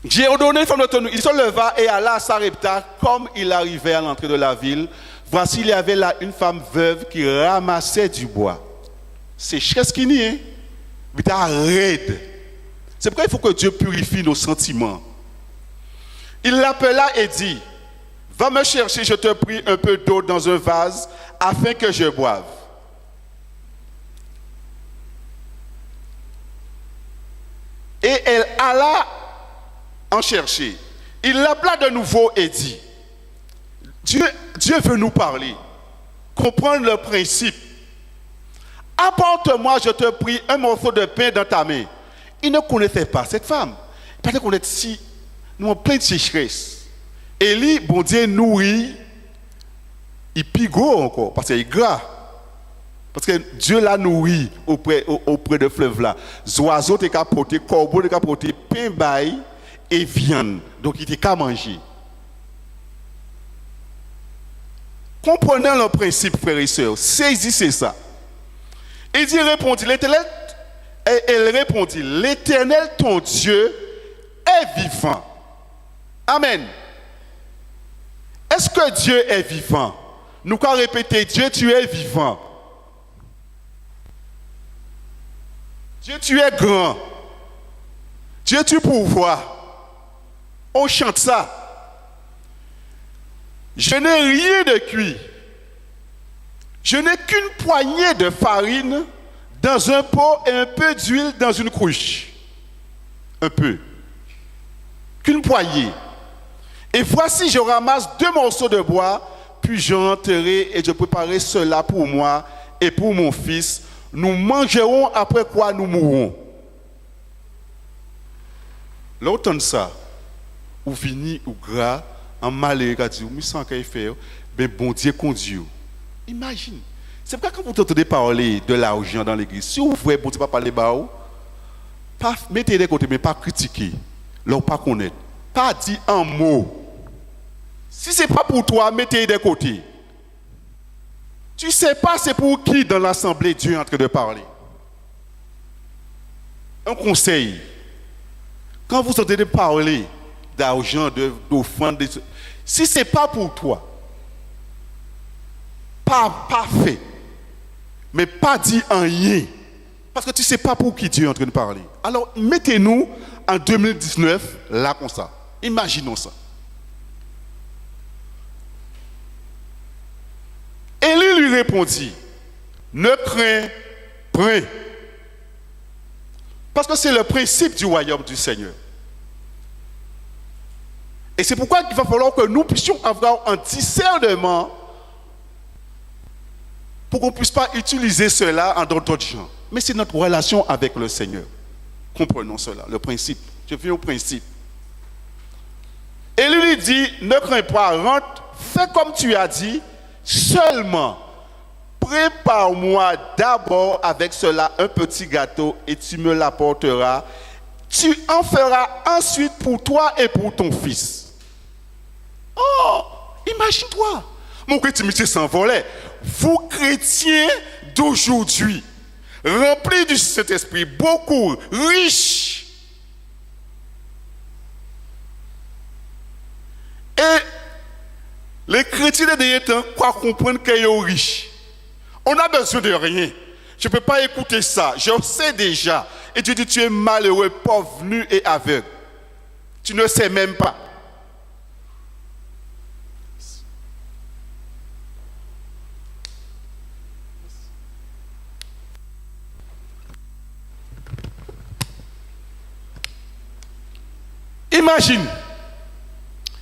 j'ai ordonné une femme de te nourrir. Il se leva et alla à Sarepta. Comme il arrivait à l'entrée de la ville, voici il y avait là une femme veuve qui ramassait du bois. C'est ce qu'il y a. Il était raide. C'est pourquoi il faut que Dieu purifie nos sentiments. Il l'appela et dit, va me chercher, je te prie, un peu d'eau dans un vase afin que je boive. Et elle alla en chercher. Il l'appela de nouveau et dit, Dieu veut nous parler, comprendre le principe. Apporte-moi, je te prie, un morceau de pain dans ta main. Il ne connaissait pas cette femme. Il ne connaissait si Nous avons plein de sécheresse. Élie, bon Dieu, nourrit, il pigot encore, parce qu'il est gras. Parce que Dieu l'a nourri auprès de fleuve là. Les oiseaux étaient capotés, les corbeaux étaient capotés, pain bail et viande. Donc il était qu'à manger. Comprenez le principe, frères et sœurs. Saisissez ça. Il dit, répondit, elle répondit, l'Éternel, ton Dieu, est vivant. Amen. Est-ce que Dieu est vivant? Nous allons répéter, Dieu, tu es vivant. Dieu, tu es grand. Dieu, tu pourvois. On chante ça. Je n'ai rien de cuit. Je n'ai qu'une poignée de farine dans un pot et un peu d'huile dans une cruche. Un peu. Qu'une poignée. Et voici, je ramasse 2 morceaux de bois, puis je rentrerai et je préparerai cela pour moi et pour mon fils. Nous mangerons après quoi nous mourrons. L'automne ça, ou vini ou gras, en malheur, il dit, mais sans qu'il fait, ben bon Dieu conduit. Imagine. C'est pourquoi quand vous entendez parler de l'argent dans l'église, si vous voulez bon Dieu pas parler bas, pas mettez de côté, mais pas critiquer, leur pas connaître, pas dire un mot. Si c'est pas pour toi, mettez de côté. Tu sais pas c'est pour qui dans l'assemblée Dieu est en train de parler. Un conseil. Quand vous entendez parler d'argent, d'offrande, si ce n'est pas pour toi, pas fait, mais pas dit en rien, parce que tu ne sais pas pour qui Dieu est en train de parler. Alors, mettez-nous en 2019, là comme ça. Imaginons ça. Élie lui répondit, ne crains point. Parce que c'est le principe du royaume du Seigneur. Et c'est pourquoi il va falloir que nous puissions avoir un discernement pour qu'on ne puisse pas utiliser cela en d'autres gens. Mais c'est notre relation avec le Seigneur. Comprenons cela, le principe. Je viens au principe. Et lui dit, ne crains pas, rentre, fais comme tu as dit, seulement prépare-moi d'abord avec cela un petit gâteau et tu me l'apporteras. Tu en feras ensuite pour toi et pour ton fils. Oh, imagine-toi. Mon chrétien s'envolait. Vous chrétiens d'aujourd'hui, remplis du Saint-Esprit, beaucoup, riches. Et les chrétiens de dernier temps croient comprendre qu'ils sont riches. On n'a besoin de rien. Je ne peux pas écouter ça. Je sais déjà. Et Dieu dit, tu es malheureux, pauvre, nu et aveugle. Tu ne sais même pas. Imagine.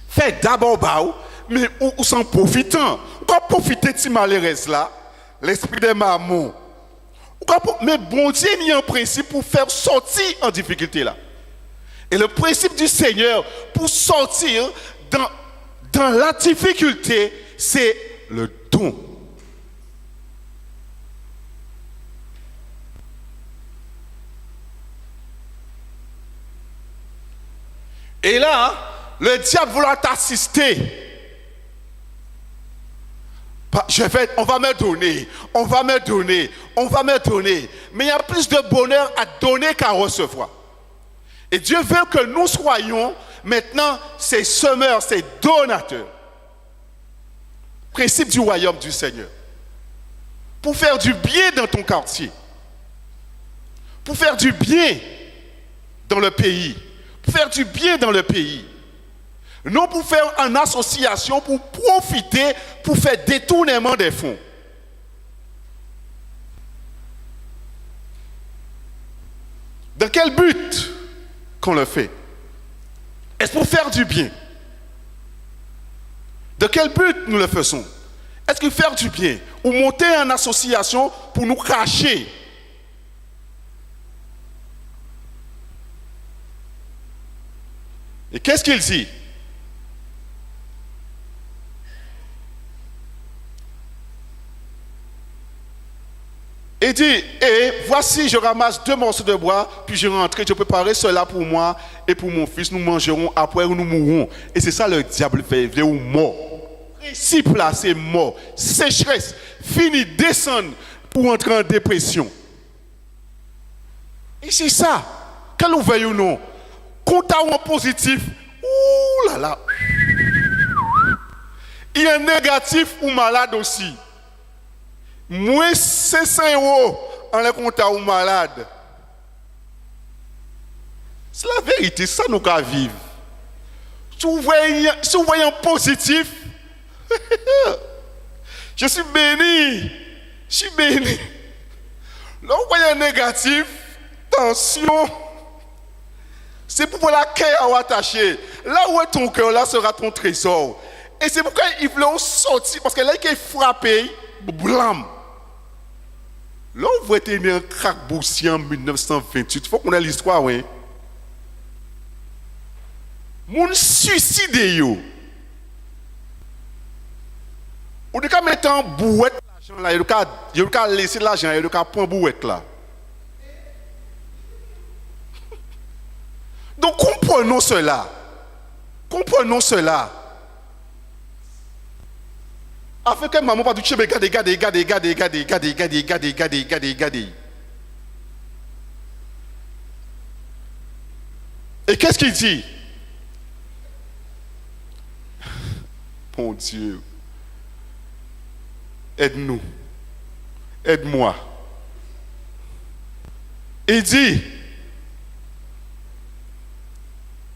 Fais d'abord baou, mais ou s'en profitant. Quand profiter de ces malheureuses là, l'esprit des mammons. Mais bon Dieu il y a un principe pour faire sortir en difficulté là. Et le principe du Seigneur pour sortir dans la difficulté, c'est le don. Et là, le diable vouloir t'assister. On va me donner, on va me donner, on va me donner. Mais il y a plus de bonheur à donner qu'à recevoir. Et Dieu veut que nous soyons maintenant ces semeurs, ces donateurs. Principe du royaume du Seigneur. Pour faire du bien dans ton quartier. Pour faire du bien dans le pays. Pour faire du bien dans le pays. Non pour faire une association, pour profiter, pour faire détournement des fonds. Dans quel but qu'on le fait? Est-ce pour faire du bien? De quel but nous le faisons? Est-ce que faire du bien ou monter en association pour nous cacher? Et qu'est-ce qu'il dit? Il dit, et voici, je ramasse 2 morceaux de bois, puis je rentre, je préparerai cela pour moi et pour mon fils. Nous mangerons, après nous mourrons. Et c'est ça le diable fait, il veut ou mort. Principe là, c'est mort. Sécheresse, fini, descendre pour entrer en dépression. Et c'est ça. Quelle ouvert ou non? Compte en positif, ouh là là. Il y a un négatif ou malade aussi. Moins 500 € en les compte ou malade. C'est la vérité, ça nous qu'à vivre. Si vous voyez un positif, je suis béni. Je suis béni. Là, vous voyez un négatif, attention. C'est pour la cœur à attacher. Là où est ton cœur, là sera ton trésor. Et c'est pourquoi il voulait sortir, parce que là, il est frappé, blam. Là, vous êtes né en craque-boursier en 1928. Il faut qu'on ait l'histoire, oui. Moun suicide yo. Ou de ka mettre en bouette l'argent là, il ka laisser l'argent, il ka prendre bouette là. Donc comprenons cela. Comprenons cela. Afin que maman pas du chebe gade. Et qu'est-ce qu'il dit? Mon Dieu. Aide-nous. Aide-moi. Il dit,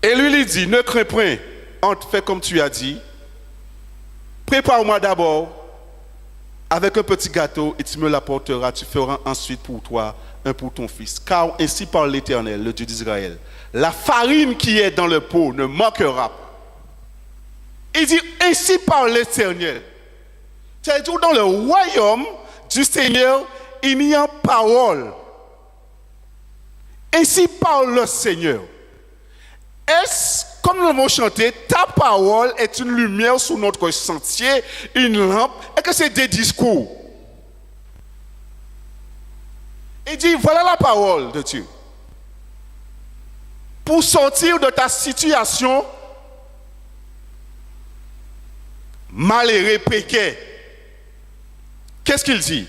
et lui il dit, ne crains point, on te fait comme tu as dit. Prépare-moi d'abord avec un petit gâteau et tu me l'apporteras. Tu feras ensuite pour toi un pour ton fils. Car ainsi parle l'Éternel, le Dieu d'Israël. La farine qui est dans le pot ne manquera pas. Il dit, ainsi parle l'Éternel. C'est-à-dire, dans le royaume du Seigneur, il y a une parole. Ainsi parle le Seigneur. Est-ce, comme nous l'avons chanté, ta parole est une lumière sur notre sentier, une lampe, et que c'est des discours. Il dit, voilà la parole de Dieu. Pour sortir de ta situation malheureux, précaire. Qu'est-ce qu'il dit?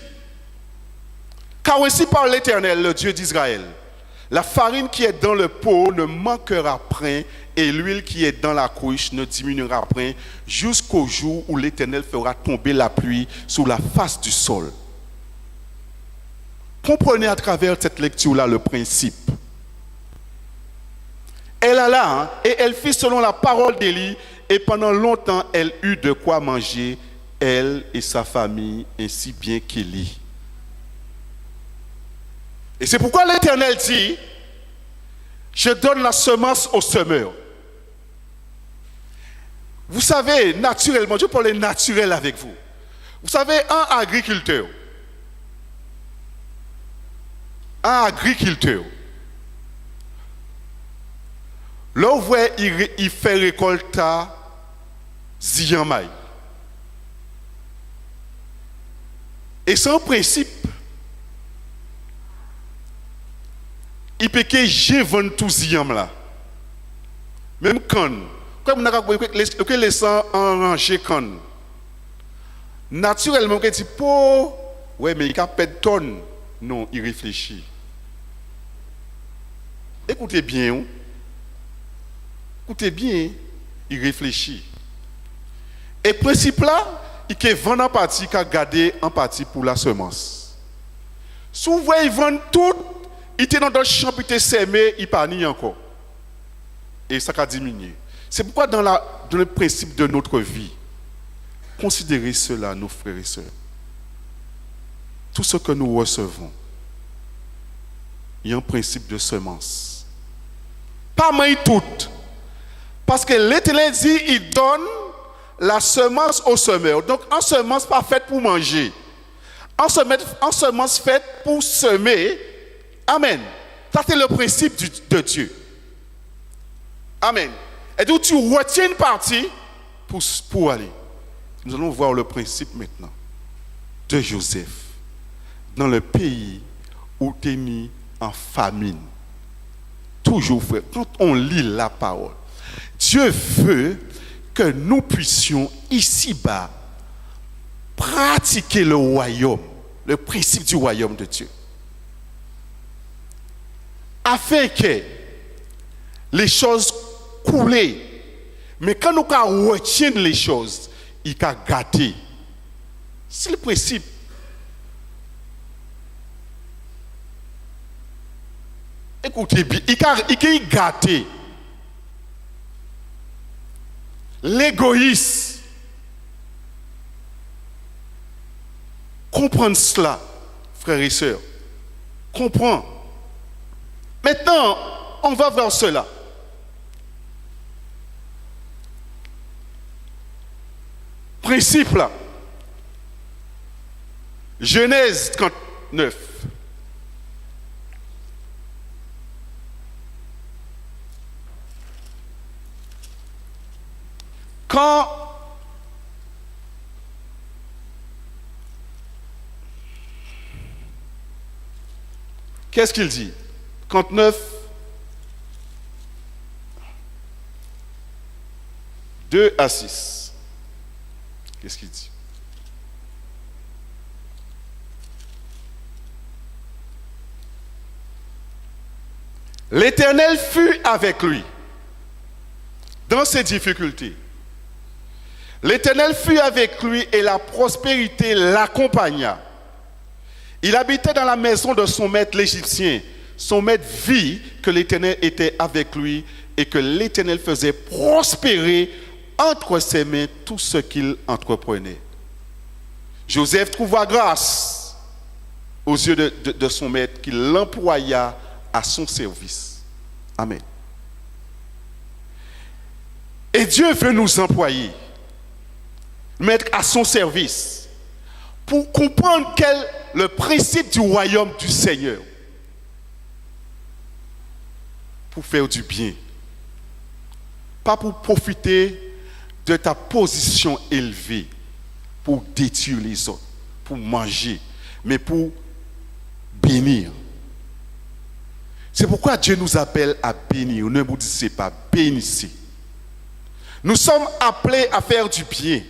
Car ainsi parle l'Éternel, le Dieu d'Israël. La farine qui est dans le pot ne manquera point, et l'huile qui est dans la cruche ne diminuera point, jusqu'au jour où l'Éternel fera tomber la pluie sur la face du sol. Comprenez à travers cette lecture-là le principe. Elle alla, et elle fit selon la parole d'Élie, et pendant longtemps, elle eut de quoi manger, elle et sa famille, ainsi bien qu'Élie. Et c'est pourquoi l'Éternel dit, je donne la semence au semeur. Vous savez, naturellement, je parle naturel avec vous. Vous savez, un agriculteur, là où il fait récolte ziyamay. Et c'est un principe. Il peut que j'ai vendu tout ziyam là. Même quand, comme on a laissé en ranger quand. Naturellement, il dit, ouais, mais il a pas de tonne. Non, il réfléchit. Écoutez bien. Écoutez bien, il réfléchit. Et le principe là, il peut vendre en partie, il a gardé en partie pour la semence. Souvent, il vend tout, il était dans le champ, il était semé, il pas ni encore. Et ça a diminué. C'est pourquoi dans le principe de notre vie, considérez cela, nos frères et sœurs. Tout ce que nous recevons, il y a un principe de semence. Pas mal tout. Parce que l'Éternel dit, il donne la semence au semeur. Donc, une semence pas faite pour manger. Une semence faite pour semer. Amen. Ça, c'est le principe de Dieu. Amen. Et donc tu retiens une partie pour aller. Nous allons voir le principe maintenant de Joseph dans le pays où tu es mis en famine. Toujours frère, quand on lit la parole, Dieu veut que nous puissions ici-bas pratiquer le royaume, le principe du royaume de Dieu. Afin que les choses coulent, mais quand nous retiennent les choses, il a gâté. C'est le principe. Écoutez bien, il a gâté. L'égoïsme. Comprendre cela, frères et sœurs. Comprends. Maintenant, on va voir cela. Principe là. Genèse 39. Qu'est-ce qu'il dit? 39, 2 à 6. Qu'est-ce qu'il dit? L'Éternel fut avec lui dans ses difficultés. L'Éternel fut avec lui et la prospérité l'accompagna. Il habitait dans la maison de son maître l'Égyptien. Son maître vit que l'Éternel était avec lui et que l'Éternel faisait prospérer entre ses mains tout ce qu'il entreprenait. Joseph trouva grâce aux yeux de son maître qui l'employa à son service. Amen. Et Dieu veut nous employer, mettre à son service, pour comprendre le principe du royaume du Seigneur, pour faire du bien, pas pour profiter de ta position élevée, pour détruire les autres, pour manger, mais pour bénir. C'est pourquoi Dieu nous appelle à bénir. Ne vous dites pas, bénissez. Nous sommes appelés à faire du bien.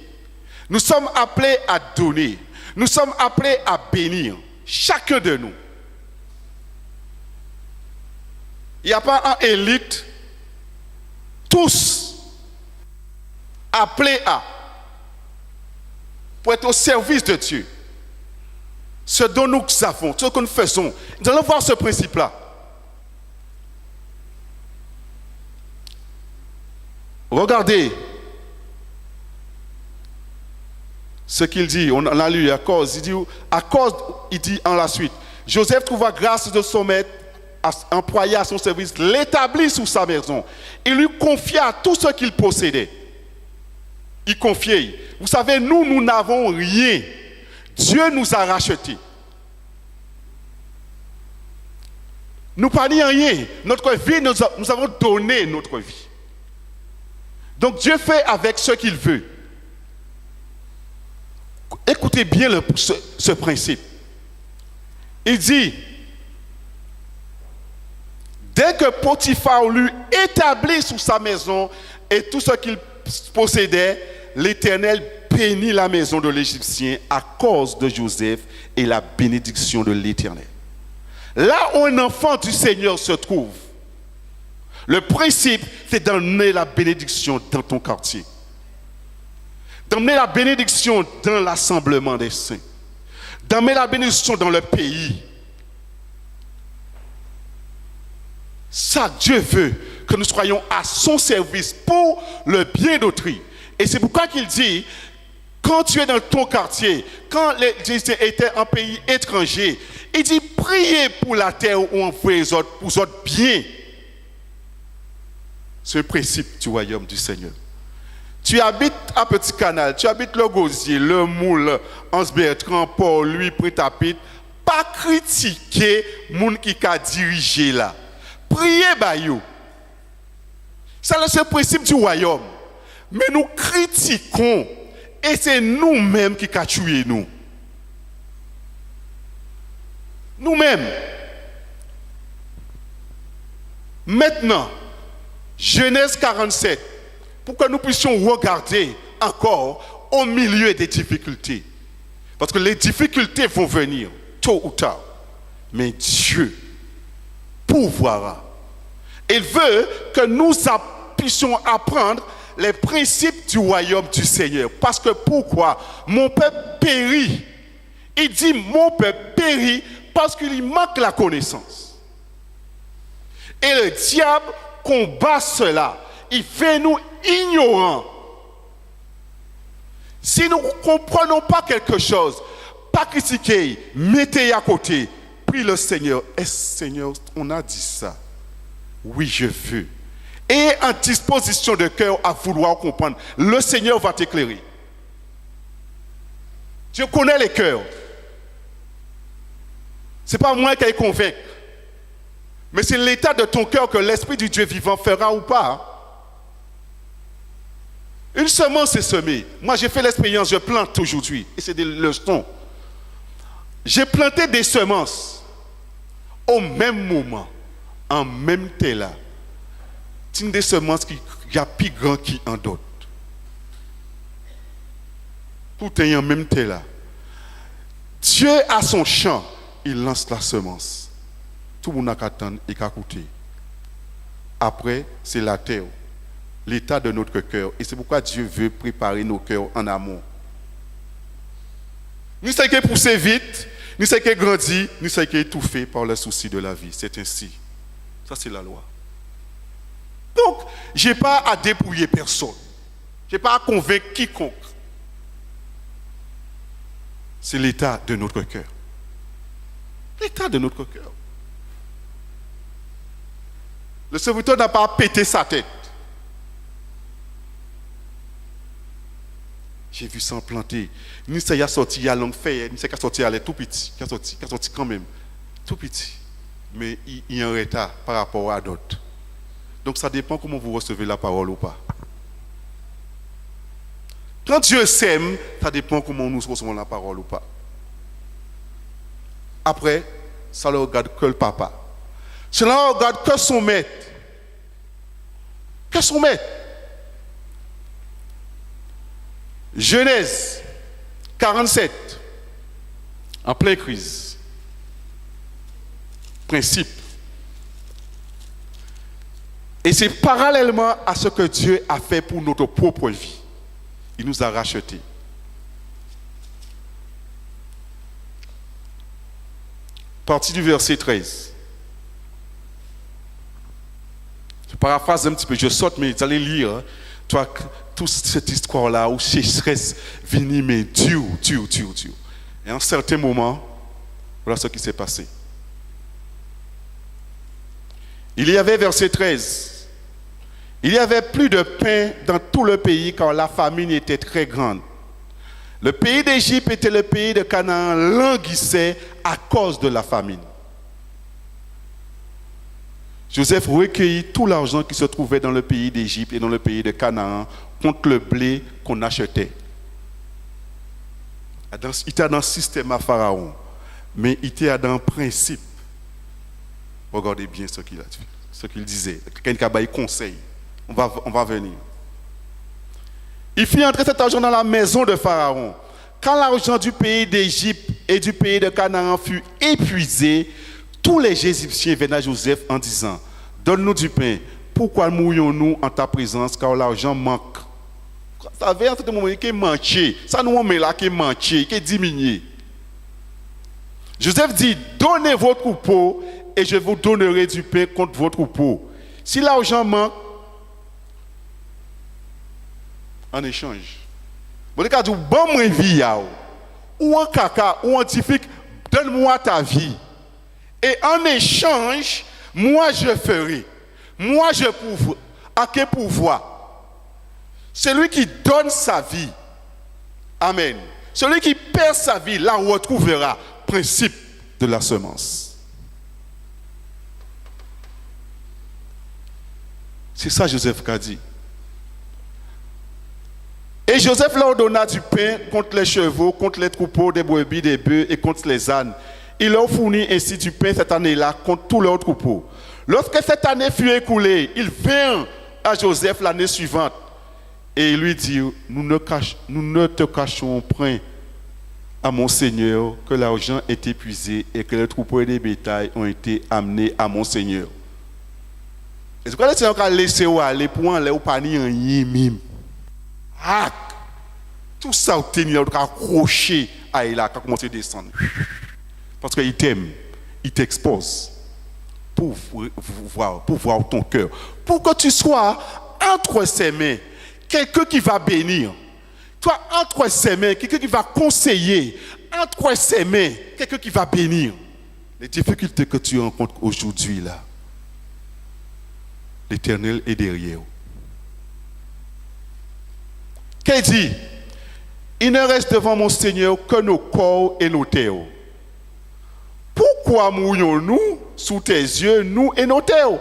Nous sommes appelés à donner. Nous sommes appelés à bénir. Chacun de nous. Il n'y a pas un élite. Tous appelés pour être au service de Dieu. Ce dont nous savons, ce que nous faisons. Nous allons voir ce principe-là. Regardez ce qu'il dit, on a lu à cause, il dit en la suite, Joseph trouva grâce de son maître, employé à son service, l'établit sous sa maison. Il lui confia tout ce qu'il possédait. Il confiait. Vous savez, nous n'avons rien. Dieu nous a rachetés. Nous n'avons rien. Notre vie, nous avons donné notre vie. Donc Dieu fait avec ce qu'il veut. Écoutez bien ce principe. Il dit, dès que Potiphar l'eut établi sous sa maison et tout ce qu'il possédait, l'Éternel bénit la maison de l'Égyptien à cause de Joseph et la bénédiction de l'Éternel. Là où un enfant du Seigneur se trouve, le principe, c'est d'emmener la bénédiction dans ton quartier. D'emmener la bénédiction dans l'assemblement des saints. D'emmener la bénédiction dans le pays. Ça, Dieu veut que nous soyons à son service pour le bien d'autrui. Et c'est pourquoi qu'il dit, quand tu es dans ton quartier, quand Jésus était en pays étranger, il dit, priez pour la terre où on fait les autres, pour les autres bien. C'est le principe du royaume du Seigneur. Tu habites à Petit Canal, tu habites le Gosier, le Moule, Anse-Bertrand, Paul, lui, Prêt-à-Pit. Pas critiquer les gens qui ont dirigé là. Priez, bayou. C'est le seul principe du royaume. Mais nous critiquons et c'est nous-mêmes qui avons tué nous. Nous-mêmes. Maintenant, Genèse 47, pour que nous puissions regarder encore au milieu des difficultés. Parce que les difficultés vont venir, tôt ou tard. Mais Dieu pourvoira. Il veut que nous puissions apprendre les principes du royaume du Seigneur. Parce que pourquoi? Mon peuple périt. Il dit mon peuple périt parce qu'il y manque la connaissance. Et le diable combat cela. Il fait nous ignorants. Si nous ne comprenons pas quelque chose, pas critiquer, mettez à côté, prie le Seigneur. Est-ce Seigneur, on a dit ça? Oui, je veux. Et en disposition de cœur à vouloir comprendre. Le Seigneur va t'éclairer. Dieu connaît les cœurs. Ce n'est pas moi qui les convainc. Mais c'est l'état de ton cœur que l'Esprit du Dieu vivant fera ou pas. Une semence est semée. Moi, j'ai fait l'expérience, je plante aujourd'hui. Et c'est des leçons. J'ai planté des semences au même moment, en même temps là. C'est une des semences qui y a plus grand qui en d'autres. Tout est en même temps là. Dieu a son champ, il lance la semence. Tout le monde a qu'à attendre et qu'à écouter. Après, c'est la terre, l'état de notre cœur. Et c'est pourquoi Dieu veut préparer nos cœurs en amont. Nous sommes qui pousser vite, nous sommes qui grandir, nous sommes qui étouffés par les soucis de la vie. C'est ainsi. Ça, c'est la loi. Donc, je n'ai pas à dépouiller personne. Je n'ai pas à convaincre quiconque. C'est l'état de notre cœur. L'état de notre cœur. Le serviteur n'a pas pété sa tête. J'ai vu ça planter. Ni ça y a sorti, il y a longue feuille, ni ça qui a sorti, elle est tout petit. Qui a sorti quand même. Tout petit. Mais il y a un retard par rapport à d'autres. Donc ça dépend comment vous recevez la parole ou pas. Quand Dieu sème, ça dépend comment nous recevons la parole ou pas. Après, ça ne regarde que le papa. Cela ne regarde que son maître. Que son maître. Genèse 47, en pleine crise. Principe. Et c'est parallèlement à ce que Dieu a fait pour notre propre vie. Il nous a rachetés. Partie du verset 13. Je paraphrase un petit peu, je saute, mais vous allez lire. Hein. Toi, toute cette histoire-là où sécheresse venait, mais dur. Et à un certain moment, voilà ce qui s'est passé. Il y avait, verset 13, il y avait plus de pain dans tout le pays car la famine était très grande. Le pays d'Égypte était le pays de Canaan languissait à cause de la famine. Joseph recueillit tout l'argent qui se trouvait dans le pays d'Égypte et dans le pays de Canaan contre le blé qu'on achetait. Il était dans le système à Pharaon, mais il était dans le principe. Regardez bien ce qu'il disait. Quelqu'un qui a conseil. On va venir. Il fit entrer cet argent dans la maison de Pharaon. Quand l'argent du pays d'Égypte et du pays de Canaan fut épuisé, tous les Égyptiens venaient à Joseph en disant, donne-nous du pain. Pourquoi mourions-nous en ta présence car l'argent manque? Vous savez, à ce moment, il est manqué. Ça nous met là qui est manqué, qui est diminué. Joseph dit, donnez votre troupeau et je vous donnerai du pain contre votre troupeau. Si l'argent manque, en échange. Vous avez dit, bon, moi, vie, ou en caca, ou en typique, donne-moi ta vie. Et en échange, moi, je ferai. Moi, je pourvois. À quel pouvoir? Celui qui donne sa vie. Amen. Celui qui perd sa vie, la retrouvera. Principe de la semence. C'est ça Joseph qui a dit. Et Joseph leur donna du pain contre les chevaux, contre les troupeaux, des brebis, des bœufs et contre les ânes. Il leur fournit ainsi du pain cette année-là contre tous leurs troupeaux. Lorsque cette année fut écoulée, il vint à Joseph l'année suivante et il lui dit, nous ne te cachons point à mon Seigneur que l'argent est épuisé et que les troupeaux et les bétails ont été amenés à mon Seigneur. Est-ce que le Seigneur a laissé aller pour aller au panier en yémim? Ah, tout ça, il a accroché à il a commencé à descendre. Parce qu'il t'aime, il t'expose pour voir ton cœur. Pour que tu sois entre ses mains, quelqu'un qui va bénir. Toi, entre ses mains, quelqu'un qui va conseiller. Entre ses mains, quelqu'un qui va bénir. Les difficultés que tu rencontres aujourd'hui, là, l'Éternel est derrière. Qu'est-ce qu'il dit? Il ne reste devant mon Seigneur que nos corps et nos terres. Pourquoi mourrions-nous sous tes yeux, nous et nos terres?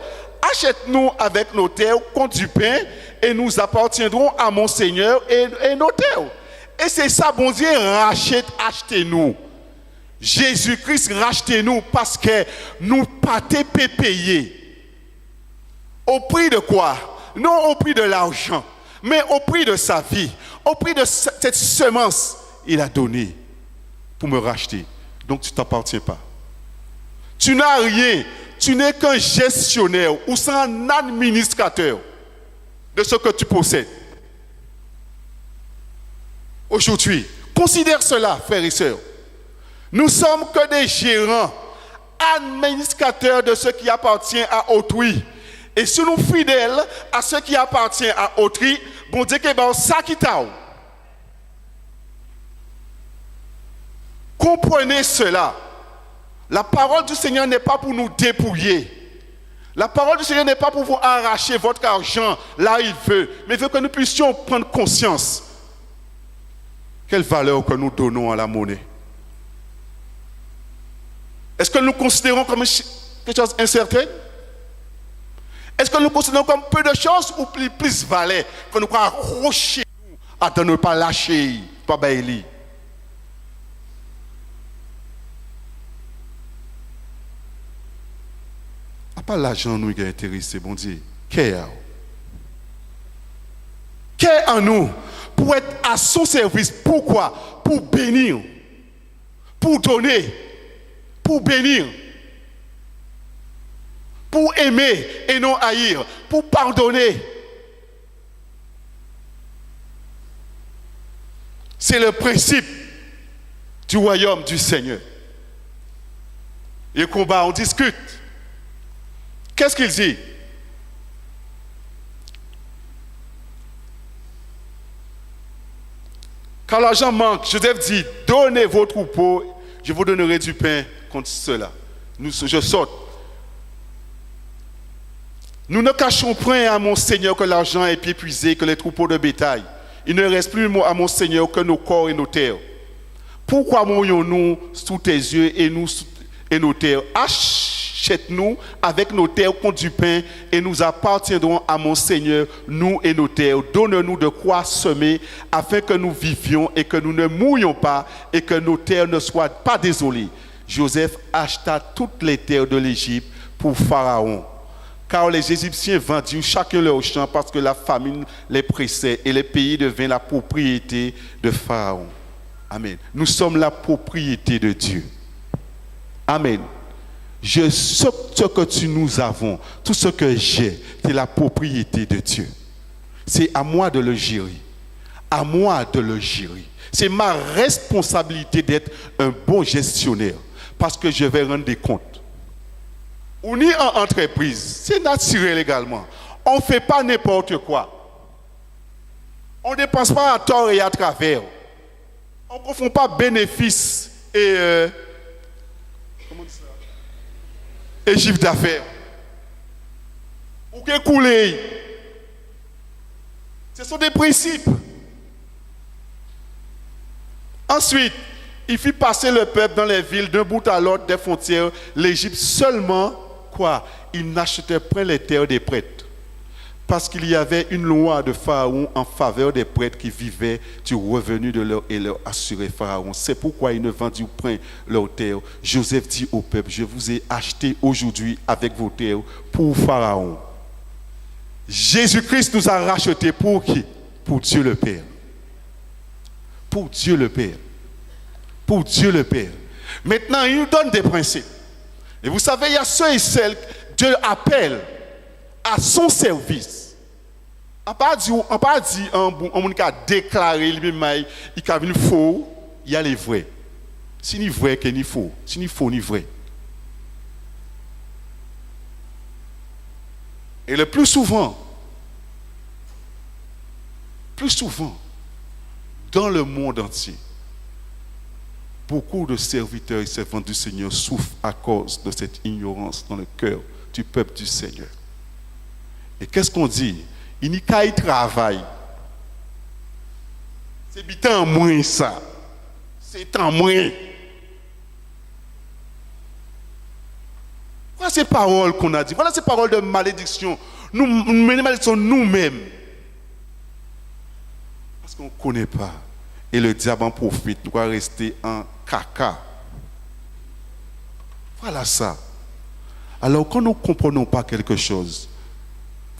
Achète-nous avec nos terres contre du pain et nous appartiendrons à mon Seigneur et nos terres. Et c'est ça, bon Dieu, achetez-nous. Jésus-Christ, rachetez-nous parce que nous pas payés. Au prix de quoi? Non au prix de l'argent, mais au prix de sa vie, au prix de cette semence, il a donné pour me racheter. Donc tu ne t'appartiens pas. Tu n'as rien, tu n'es qu'un gestionnaire ou c'est un administrateur de ce que tu possèdes. Aujourd'hui, considère cela, frères et sœurs. Nous sommes que des gérants, administrateurs de ce qui appartient à autrui. Et si nous sommes fidèles à ce qui appartient à autrui, bon Dieu que ben ça qui t'a. Comprenez cela. La parole du Seigneur n'est pas pour nous dépouiller. La parole du Seigneur n'est pas pour vous arracher votre argent là il veut, mais il veut que nous puissions prendre conscience. Quelle valeur que nous donnons à la monnaie? Est-ce que nous considérons comme quelque chose d'incertain? Est-ce que nous considérons comme peu de choses ou plus valeur que nous pouvons accrocher à ne pas lâcher, pas bailler? Pas l'argent nous qui est intéressé, bon Dieu. Qu'est-ce en nous pour être à son service? Pourquoi? Pour bénir, pour donner, pour bénir, pour aimer et non haïr, pour pardonner. C'est le principe du royaume du Seigneur. Et combat, on discute. Qu'est-ce qu'il dit? Quand l'argent manque, Joseph dit, donnez vos troupeaux, je vous donnerai du pain contre cela. Je saute. Nous ne cachons point à mon Seigneur que l'argent est épuisé, que les troupeaux de bétail. Il ne reste plus à mon Seigneur que nos corps et nos terres. Pourquoi mourions-nous sous tes yeux et nos terres? Achète-nous avec nos terres contre du pain et nous appartiendrons à mon Seigneur, nous et nos terres. Donne-nous de quoi semer afin que nous vivions et que nous ne mourions pas et que nos terres ne soient pas désolées. Joseph acheta toutes les terres de l'Égypte pour Pharaon. Car les Égyptiens vendirent chacun leur champ parce que la famine les pressait et les pays devinrent la propriété de Pharaon. Amen. Nous sommes la propriété de Dieu. Amen. Ce que nous avons, tout ce que j'ai, c'est la propriété de Dieu. C'est à moi de le gérer. À moi de le gérer. C'est ma responsabilité d'être un bon gestionnaire. Parce que je vais rendre des comptes. On est en entreprise. C'est naturel également. On ne fait pas n'importe quoi. On ne dépense pas à tort et à travers. On ne confond pas bénéfice et chiffre d'affaires. Ou que couler. Ce sont des principes. Ensuite, il fit passer le peuple dans les villes d'un bout à l'autre des frontières. L'Égypte seulement, quoi? Il n'achetait point les terres des prêtres. Parce qu'il y avait une loi de Pharaon en faveur des prêtres qui vivaient du revenu de leur et leur assurait Pharaon. C'est pourquoi ils ne vendirent point leurs terres. Joseph dit au peuple, je vous ai acheté aujourd'hui avec vos terres pour Pharaon. Jésus-Christ nous a rachetés pour qui? Pour Dieu le Père. Pour Dieu le Père. Pour Dieu le Père. Maintenant, il nous donne des principes. Et vous savez, il y a ceux et celles que Dieu appelle à son service. On pas dit on a déclaré lui-même il a une faux, il y a les vrais. Si ni vrai que ni faux, si ni faux ni vrai. Et le plus souvent, dans le monde entier, beaucoup de serviteurs et servantes du Seigneur souffrent à cause de cette ignorance dans le cœur du peuple du Seigneur. Et qu'est-ce qu'on dit? Il n'y a qu'à y travailler. C'est bien en moins ça. C'est en moins. Voilà ces paroles qu'on a dit. Voilà ces paroles de malédiction. Nous malédiction nous-mêmes. Parce qu'on ne connaît pas. Et le diable en profite. Nous allons rester en caca. Voilà ça. Alors quand nous ne comprenons pas quelque chose,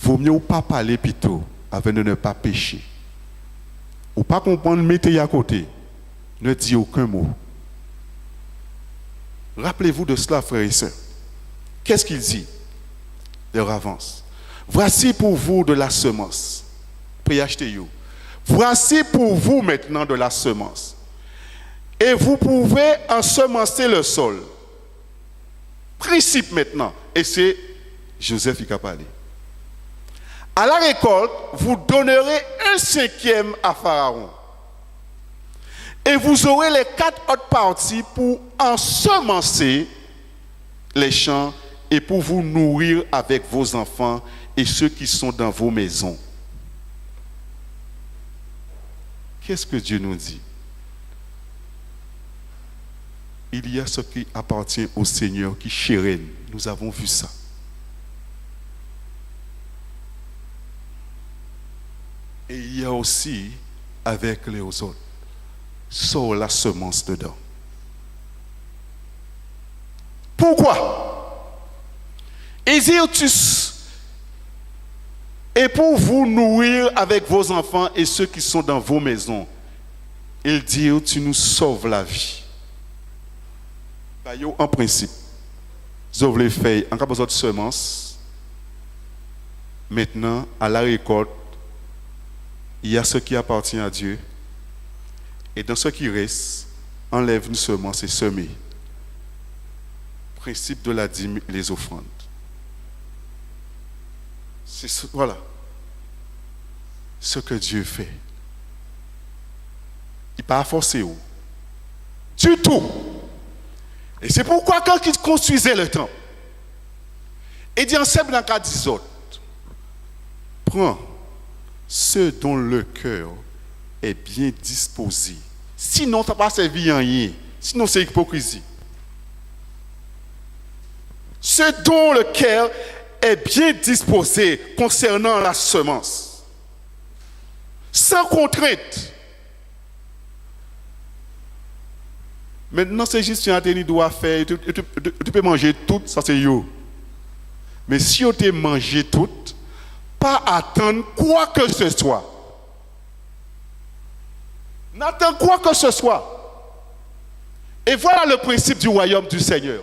il vaut mieux pas parler plutôt afin de ne pas pécher. Ou pas comprendre, mettez à côté. Ne dis aucun mot. Rappelez-vous de cela, frères et sœurs. Qu'est-ce qu'il dit? Leur avance. Voici pour vous de la semence. Préachetez-vous. Voici pour vous maintenant de la semence. Et vous pouvez ensemencer le sol. Principe maintenant. Et c'est Joseph qui a parlé. À la récolte, vous donnerez 1/5 à Pharaon. Et vous aurez les 4 autres parties pour ensemencer les champs et pour vous nourrir avec vos enfants et ceux qui sont dans vos maisons. Qu'est-ce que Dieu nous dit? Il y a ce qui appartient au Seigneur qui chérine. Nous avons vu ça. Et il y a aussi, avec les autres, sort la semence dedans. Pourquoi? Et dire, et pour vous nourrir avec vos enfants et ceux qui sont dans vos maisons, il dit, tu nous sauves la vie. En principe, sauve les feuilles, en cas besoin de semences. Maintenant, à la récolte, il y a ce qui appartient à Dieu. Et dans ce qui reste, enlève une semence et semer. Principe de la dîme et les offrandes. Voilà ce que Dieu fait. Il n'a pas forcé où. Du tout. Et c'est pourquoi quand il construisait le temple, il dit en sème dans 4 autres, prends ceux dont le cœur est bien disposé. Sinon, ça ne va pas servir à rien. Sinon, c'est hypocrisie. Ceux dont le cœur est bien disposé concernant la semence. Sans contrainte. Maintenant, c'est juste un atelier doit faire. Tu peux manger tout, ça c'est yo. Mais si tu te mangé tout, pas attendre quoi que ce soit. N'attends quoi que ce soit. Et voilà le principe du royaume du Seigneur.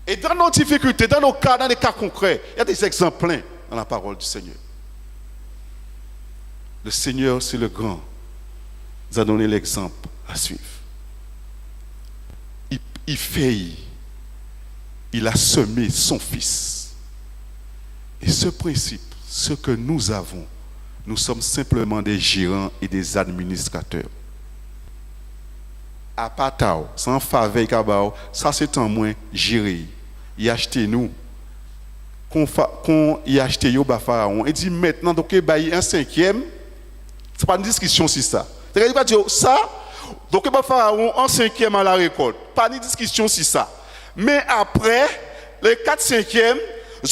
Et dans nos difficultés, dans nos cas, dans les cas concrets, il y a des exemples pleins dans la parole du Seigneur. Le Seigneur, c'est le grand, nous a donné l'exemple à suivre. Il a semé son fils. Et ce principe, ce que nous avons, nous sommes simplement des gérants et des administrateurs. À Patao, sans faveur, ça c'est un moins géré. Il a acheté nous. Qu'on y a acheté yo Pharaon. Il dit maintenant, donc il y a un 5e. C'est pas une discussion sur ça. C'est-à-dire, il va dire ça, donc il va Pharaon en 5e à la récolte. Pas une discussion sur ça. Mais après, les 4/5,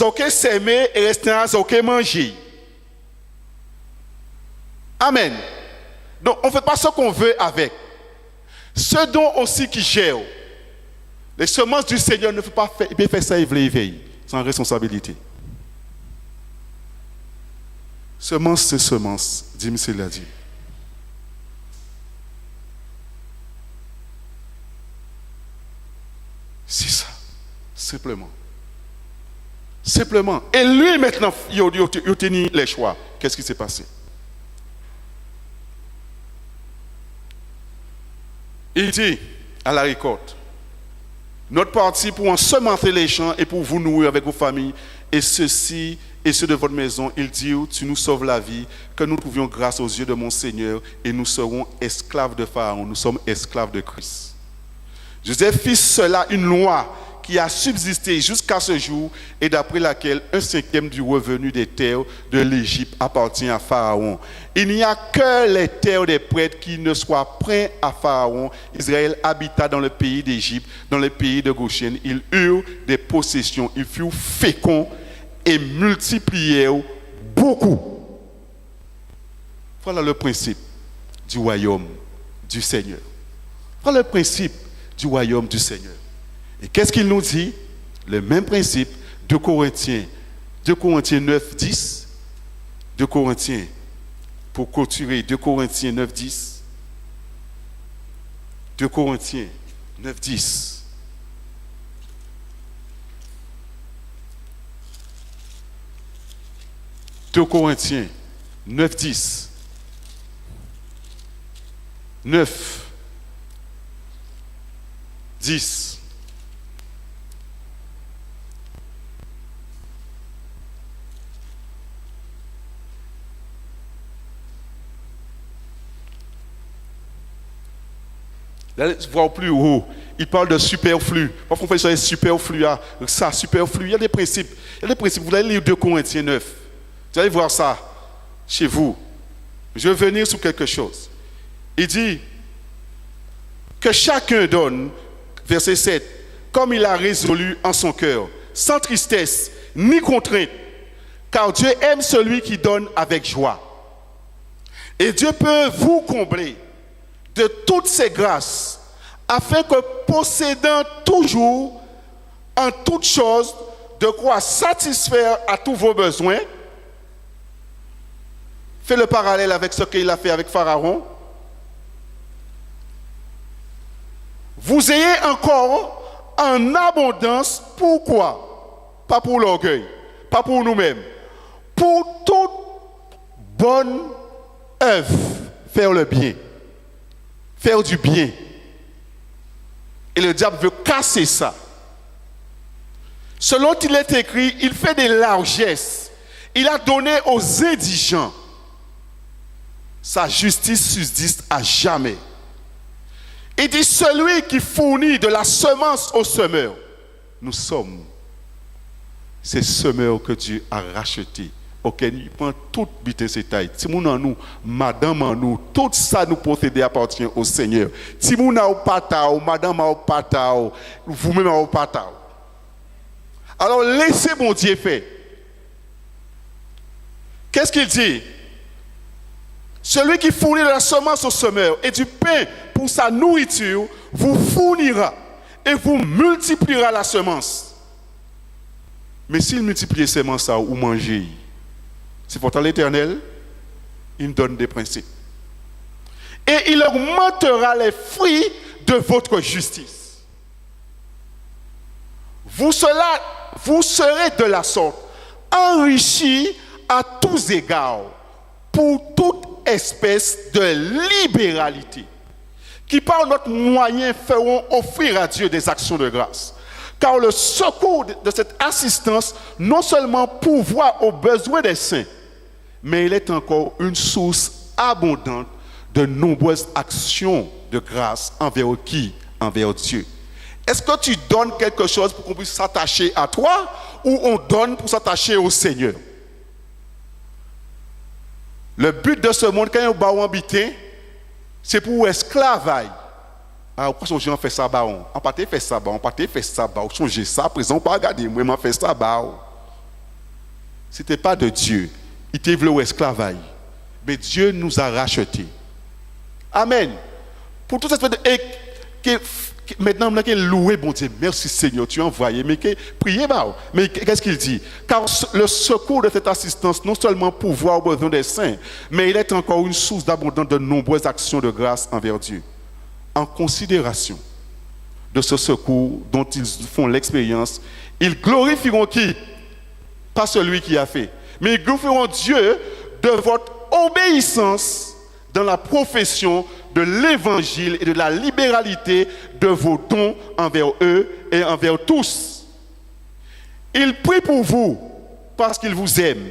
ok s'aimer et rester ok manger. Amen. Donc on ne fait pas ce qu'on veut avec. Ce dont aussi qui gère. Les semences du Seigneur ne faut pas faire ça et veiller. C'est en responsabilité. Semence, c'est semence. Dis-moi, c'est l'a dit. C'est ça. Simplement. Simplement. Et lui, maintenant, il a tenu les choix. Qu'est-ce qui s'est passé? Il dit à la récolte, notre partie pour en semencer les champs et pour vous nourrir avec vos familles, et ceux-ci et ceux de votre maison, il dit, tu nous sauves la vie, que nous trouvions grâce aux yeux de mon Seigneur, et nous serons esclaves de Pharaon, nous sommes esclaves de Christ. Joseph fit cela une loi qui a subsisté jusqu'à ce jour et d'après laquelle 1/5 du revenu des terres de l'Égypte appartient à Pharaon. Il n'y a que les terres des prêtres qui ne soient prêts à Pharaon. Israël habita dans le pays d'Égypte, dans le pays de Goshen. Ils eurent des possessions, ils furent féconds et multiplièrent beaucoup. Voilà le principe du royaume du Seigneur. Voilà le principe du royaume du Seigneur. Et qu'est-ce qu'il nous dit? Le même principe, 2 Corinthiens 9, 10. 2 Corinthiens, pour clôturer, 2 Corinthiens 9, 10. 2 Corinthiens 9, 10. « 2 Corinthiens 9, 10. 9, 10. Là, voir plus haut, il parle de superflu. Parfois, on fait ça, superflu, ça, superflu. Il y a des principes. Vous allez lire 2 Corinthiens 9. Vous allez voir ça chez vous. Je vais venir sur quelque chose. Il dit que chacun donne, verset 7, comme il a résolu en son cœur, sans tristesse ni contrainte, car Dieu aime celui qui donne avec joie. Et Dieu peut vous combler de toutes ses grâces, afin que possédant toujours en toutes choses de quoi satisfaire à tous vos besoins. Fais le parallèle avec ce qu'il a fait avec Pharaon. Vous ayez encore en abondance, pourquoi? Pas pour l'orgueil, pas pour nous-mêmes, pour toute bonne œuvre, faire le bien. Faire du bien. Et le diable veut casser ça. Selon il est écrit, il fait des largesses. Il a donné aux indigents. Sa justice subsiste à jamais. Il dit, celui qui fournit de la semence au semeur. Nous sommes ces semeurs que Dieu a rachetés. Ok, il prend toute butin c'est taille. Si nous en nous, madame en nous, tout ça nous posséder appartient au Seigneur. Si nous n'avons pas tao, madame n'a pas tao, vous-même n'avez pas tao. Alors laissez mon Dieu faire. Qu'est-ce qu'il dit? Celui qui fournit de la semence au semeur et du pain pour sa nourriture vous fournira et vous multipliera la semence. Mais s'il multiplie la semence ou manger, c'est pourtant l'Éternel, il donne des principes. Et il augmentera les fruits de votre justice. Vous serez de la sorte enrichis à tous égards pour toute espèce de libéralité qui par notre moyen feront offrir à Dieu des actions de grâce. Car le secours de cette assistance non seulement pourvoit aux besoins des saints, mais il est encore une source abondante de nombreuses actions de grâce envers qui? Envers Dieu. Est-ce que tu donnes quelque chose pour qu'on puisse s'attacher à toi ou on donne pour s'attacher au Seigneur? Le but de ce monde, quand on va habiter, c'est pour esclavaille. Ah, pourquoi les gens font ça? On pas fait ça, on pas fait ça, on changer ça, présent, on pas regarder, moi, je fais ça. Ce n'était pas de Dieu. Il était voulu esclavage. Mais Dieu nous a rachetés. Amen. Pour tout ça, maintenant, on a loué, bon Dieu, merci Seigneur, tu as envoyé. Mais priez, mais qu'est-ce qu'il dit? Car le secours de cette assistance, non seulement pouvoir aux besoins des saints, mais il est encore une source d'abondance de nombreuses actions de grâce envers Dieu. En considération de ce secours dont ils font l'expérience, ils glorifieront qui? Pas celui qui a fait, mais ils glorifieront Dieu de votre obéissance dans la profession de l'évangile et de la libéralité de vos dons envers eux et envers tous. Ils prient pour vous parce qu'ils vous aiment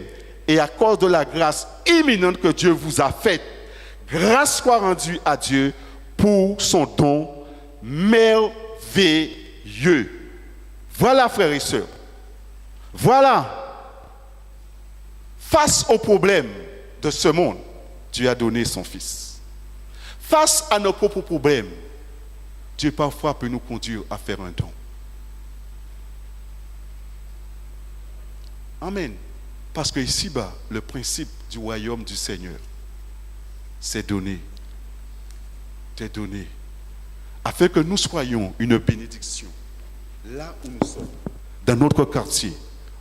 et à cause de la grâce imminente que Dieu vous a faite. Grâce soit rendue à Dieu pour son don merveilleux. Voilà, frères et sœurs. Voilà. Face aux problèmes de ce monde, Dieu a donné son Fils. Face à nos propres problèmes, Dieu parfois peut nous conduire à faire un don. Amen. Parce que ici-bas, le principe du royaume du Seigneur, c'est donné. C'est donné. Afin que nous soyons une bénédiction. Là où nous sommes, dans notre quartier,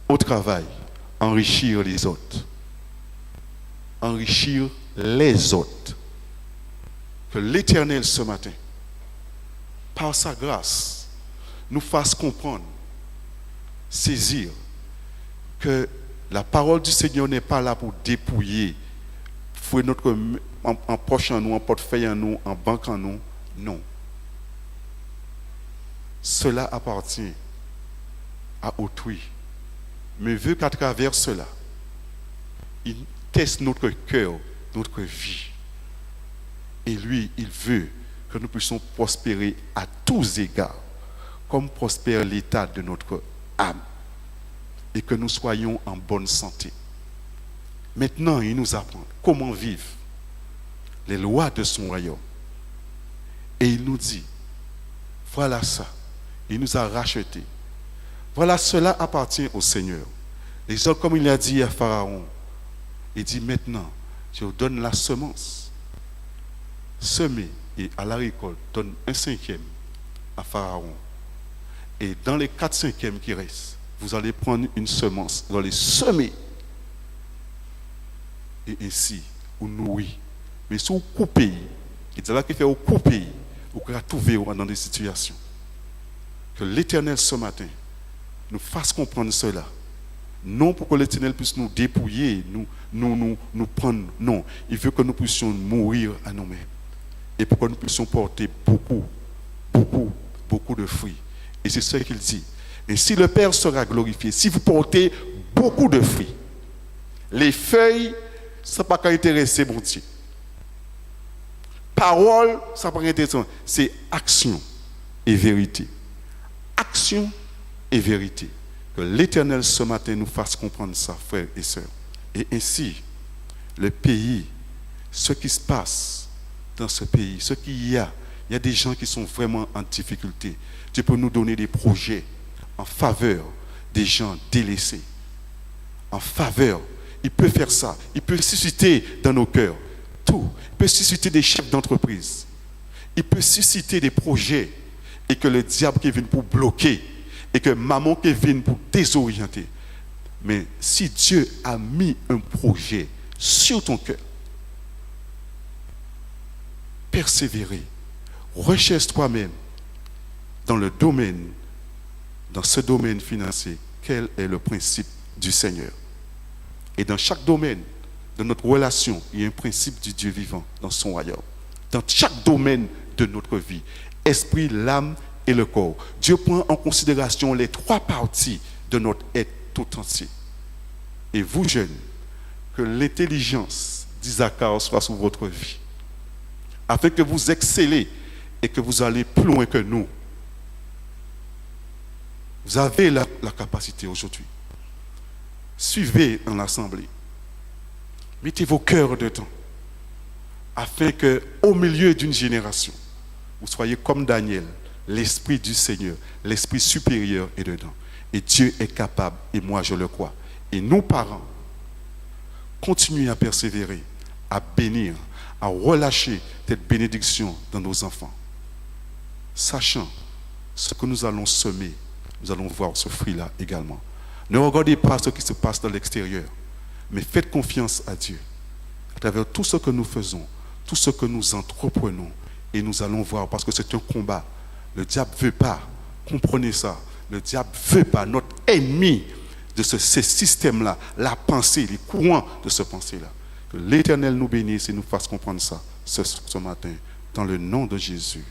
au travail, enrichir les autres. Enrichir les autres. Que l'Éternel ce matin, par sa grâce, nous fasse comprendre, saisir que la parole du Seigneur n'est pas là pour dépouiller, fouiller notre en poche en nous, en portefeuille en nous, en banque en nous. Non. Cela appartient à autrui. Mais veut qu'à travers cela, il teste notre cœur, notre vie. Et lui, il veut que nous puissions prospérer à tous égards, comme prospère l'état de notre âme, et que nous soyons en bonne santé. Maintenant, il nous apprend comment vivre les lois de son royaume. Et il nous dit, voilà ça, il nous a rachetés. Voilà, cela appartient au Seigneur. Les autres, comme il a dit à Pharaon, il dit maintenant, je vous donne la semence. Semez et à la récolte, donne 1/5 à Pharaon. Et dans les 4/5 qui restent, vous allez prendre une semence, vous allez semer. Et ainsi, vous nourrir. Mais si vous coupez, il dit là qu'il fait vous couper, vous pouvez trouver dans des situations. Que l'Éternel ce matin nous fasse comprendre cela. Non pour que l'Éternel puisse nous dépouiller, nous prendre. Non, il veut que nous puissions mourir à nous-mêmes. Et pour que nous puissions porter beaucoup de fruits. Et c'est ce qu'il dit. Et si le Père sera glorifié, si vous portez beaucoup de fruits, les feuilles, ça ne va pas intéresser mon Dieu. Parole, ça ne va pas intéresser. C'est action et vérité. Action et vérité. Que l'Éternel ce matin nous fasse comprendre ça, frères et sœurs. Et ainsi, le pays, ce qui se passe dans ce pays, ce qu'il y a des gens qui sont vraiment en difficulté. Dieu peut nous donner des projets en faveur des gens délaissés. En faveur. Il peut faire ça. Il peut susciter dans nos cœurs tout. Il peut susciter des chefs d'entreprise. Il peut susciter des projets. Et que le diable qui vient pour bloquer. Et que maman qui vient pour désorienter. Mais si Dieu a mis un projet sur ton cœur, persévérer, recherche toi-même dans ce domaine financier, quel est le principe du Seigneur. Et dans chaque domaine de notre relation, il y a un principe du Dieu vivant dans son royaume. Dans chaque domaine de notre vie, esprit, l'âme et le corps. Dieu prend en considération les 3 parties de notre être tout entier. Et vous, jeunes, que l'intelligence d'Isaacar soit sur votre vie, afin que vous excellez et que vous allez plus loin que nous. Vous avez la capacité aujourd'hui. Suivez en assemblée. Mettez vos cœurs dedans, afin que, au milieu d'une génération, vous soyez comme Daniel, l'Esprit du Seigneur, l'Esprit supérieur est dedans. Et Dieu est capable, et moi je le crois. Et nous, parents, continuer à persévérer, à bénir, à relâcher cette bénédiction dans nos enfants. Sachant ce que nous allons semer, nous allons voir ce fruit-là également. Ne regardez pas ce qui se passe dans l'extérieur, mais faites confiance à Dieu. À travers tout ce que nous faisons, tout ce que nous entreprenons, et nous allons voir, parce que c'est un combat. Le diable ne veut pas, comprenez ça, le diable ne veut pas, notre ennemi de ce système-là, la pensée, les courants de ce pensée-là. Que l'Éternel nous bénisse et nous fasse comprendre ça ce matin, dans le nom de Jésus.